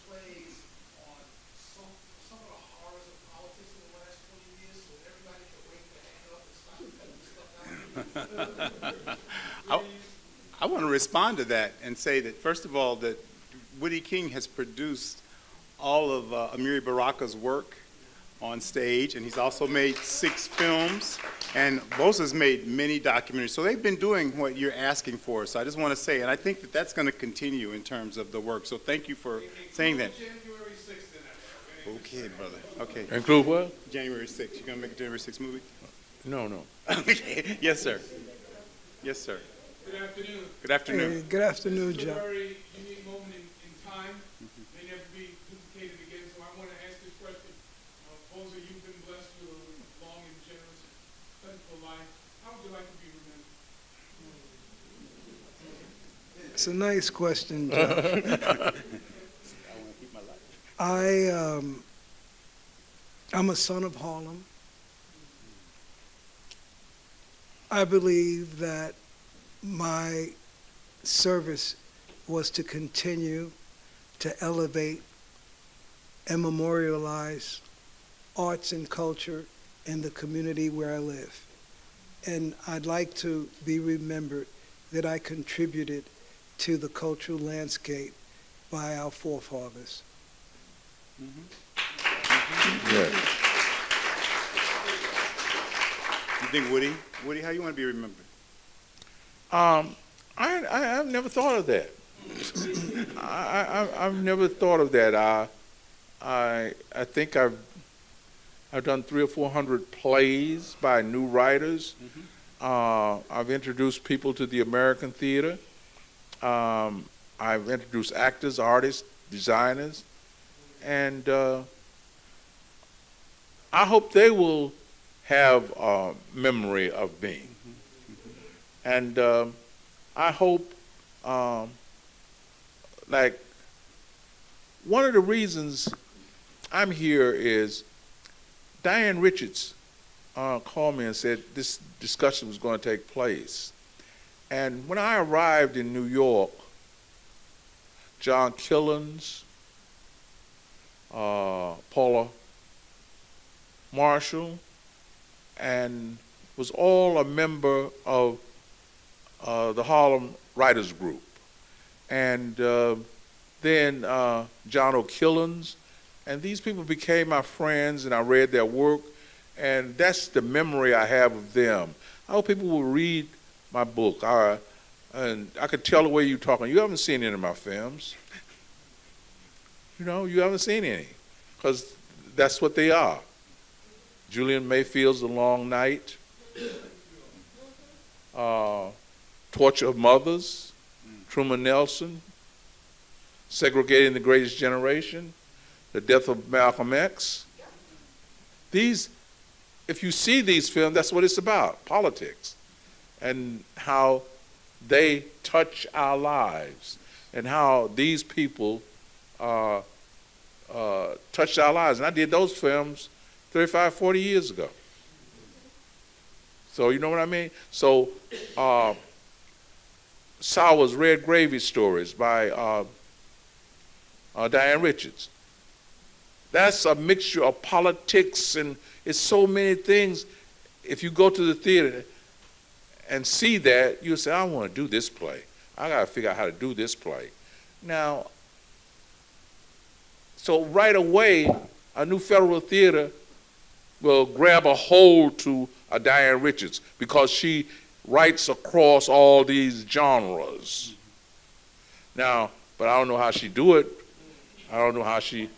plays on some of the horrors of politics in the last 20 years so everybody can wake their hand up and stop cutting stuff out? I want to respond to that and say that, first of all, that Woodie King has produced all of Amiri Baraka's work on stage, and he's also made 6 films, and Voza's made many documentaries. So they've been doing what you're asking for. So I just want to say, and I think that that's going to continue in terms of the work. So thank you for saying that. January 6th in that, okay? Okay, brother. Okay. Include what? January 6th. You going to make a January 6th movie? No, no. Okay. Yes, sir. Yes, sir. Good afternoon. Good afternoon. Hey, good afternoon, It's a John. very unique moment in time. May never be duplicated again, so I want to ask this question. Voza, you've been blessed with a long and generous, plentiful life. How would you like to be remembered? It's a nice question, John. I'm a son of Harlem. I believe that my service was to continue to elevate and memorialize arts and culture in the community where I live. And I'd like to be remembered that I contributed to the cultural landscape by our forefathers. Yeah. You think, Woody? Woody, how you want to be remembered? I've never thought of that. I've never thought of that. I think I've done 300 or 400 plays by new writers. I've introduced people to the American theater. I've introduced actors, artists, designers, and I hope they will have a memory of me. And I hope, like, one of the reasons I'm here is Diane Richards called me and said this discussion was going to take place. And when I arrived in New York, John Killens, Paula Marshall, and was all a member of the Harlem Writers Group. And then John O'Killens, and these people became my friends, and I read their work, and that's the memory I have of them. I hope people will read my book. And I could tell the way you're talking. You haven't seen any of my films. You know, you haven't seen any, because that's what they are. Julian Mayfield's The Long Night, Torture of Mothers, Truman Nelson, Segregating the Greatest Generation, The Death of Malcolm X. These, if you see these films, that's what it's about, politics, and how they touch our lives, and how these people touched our lives. And I did those films 35, 40 years ago. So you know what I mean? So Sauer's Red Gravy Stories by Diane Richards. That's a mixture of politics, and it's so many things. If you go to the theater and see that, you'll say, I want to do this play. I got to figure out how to do this play. Now, so right away, a new Federal Theater will grab a hold to a Diane Richards because she writes across all these genres. Now, but I don't know how she do it. I don't know how she,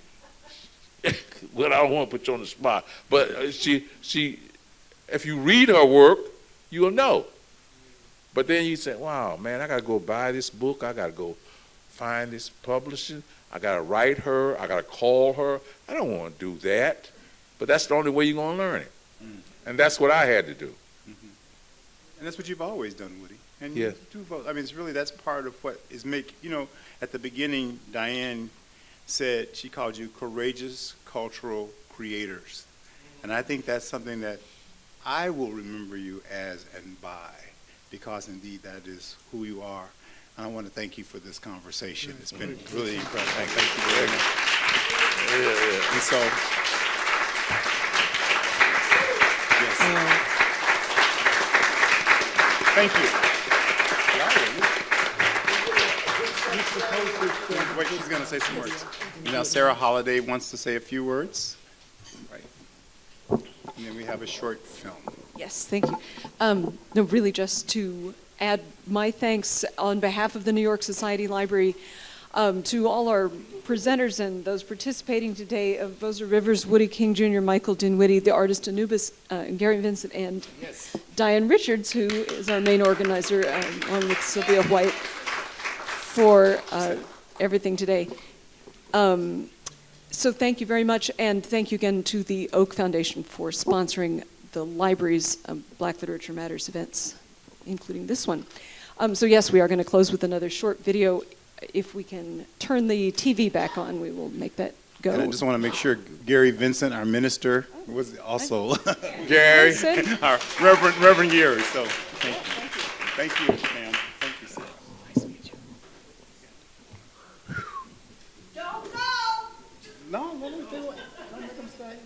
well, I don't want to put you on the spot, but she, if you read her work, you'll know. But then you say, wow, man, I got to go buy this book. I got to go find this publisher. I got to write her. I got to call her. I don't want to do that. But that's the only way you're going to learn it. And that's what I had to do. And that's what you've always done, Woody. And Yes. you do both. I mean, it's really, that's part of what is you know, at the beginning, Diane said she called you courageous cultural creators. And I think that's something that I will remember you as and by, because indeed that is who you are. And I want to thank you for this conversation. It's been really incredible. Thank you very much. And so, yes. Thank you. Wait, she's going to say some words. Now, Sarah Holliday wants to say a few words. Right. And then we have a short film. Yes, thank you. No, really just to add my thanks on behalf of the New York Society Library to all our presenters and those participating today of Voza Rivers, Woody King Jr., Michael Dinwiddie, the artist Anubis, Gary Vincent, and Diane Richards, who is our main organizer, along with Sylvia White, for everything today. So thank you very much, and thank you again to the Oak Foundation for sponsoring the library's Black Literature Matters events, including this one. So yes, we are going to close with another short video. If we can turn the TV back on, we will make that go. And I just want to make sure Gary Vincent, our minister, was also Gary. our Reverend Gary. So thank you. Thank you, ma'am. Thank you, sir. Nice to meet you. Don't go! No, let me do it. Don't make them stay.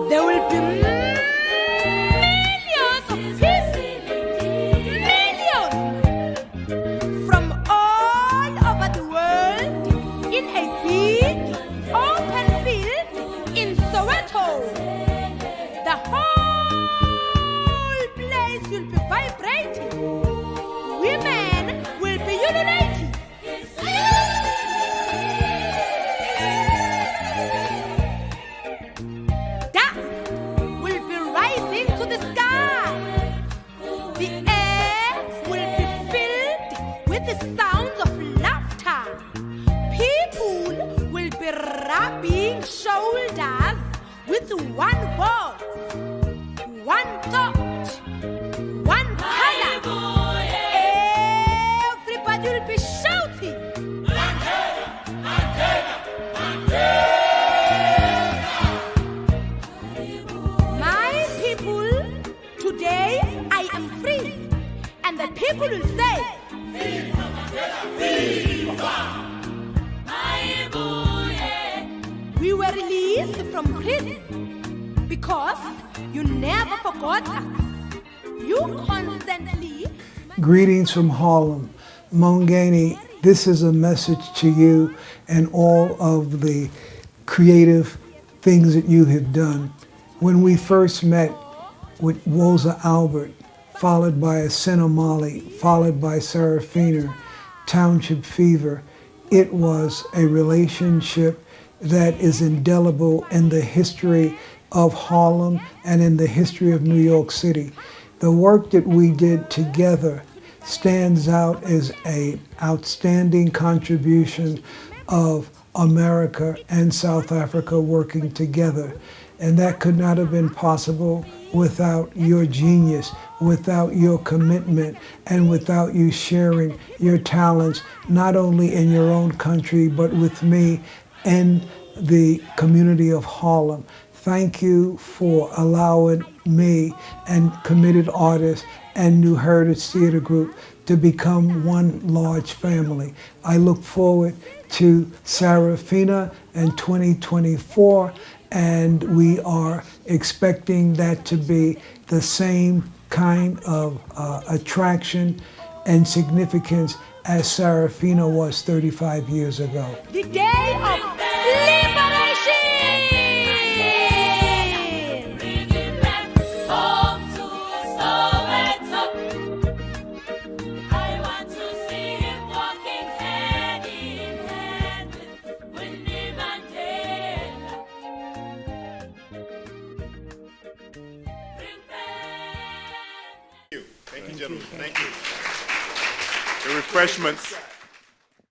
There will be millions of people, millions, from all over the world in a big open field in Soweto. The whole place will be vibrating. Women will be urinating. To the sky. The air will be filled with the sounds of laughter. People will be rubbing shoulders with one voice, one thought, one color. Everybody will be shouting. Today I am free, and the people will say, we were released from prison because you never forgot us. You constantly... Greetings from Harlem. Mongani, this is a message to you and all of the creative things that you have done. When we first met, with Woza Albert, followed by Asena Molly, followed by Serafina, Township Fever. It was a relationship that is indelible in the history of Harlem and in the history of New York City. The work that we did together stands out as an outstanding contribution of America and South Africa working together. And that could not have been possible without your genius, without your commitment, and without you sharing your talents, not only in your own country, but with me and the community of Harlem. Thank you for allowing me and Committed Artists and New Heritage Theater Group to become one large family. I look forward to Serafina in 2024, and we are expecting that to be the same kind of attraction and significance as Serafina was 35 years ago. The day of liberation! Bring it back home to Soweto. I want to see him walking hand in hand with Winnie Mandela. Thank you, gentlemen. Thank you. The refreshments.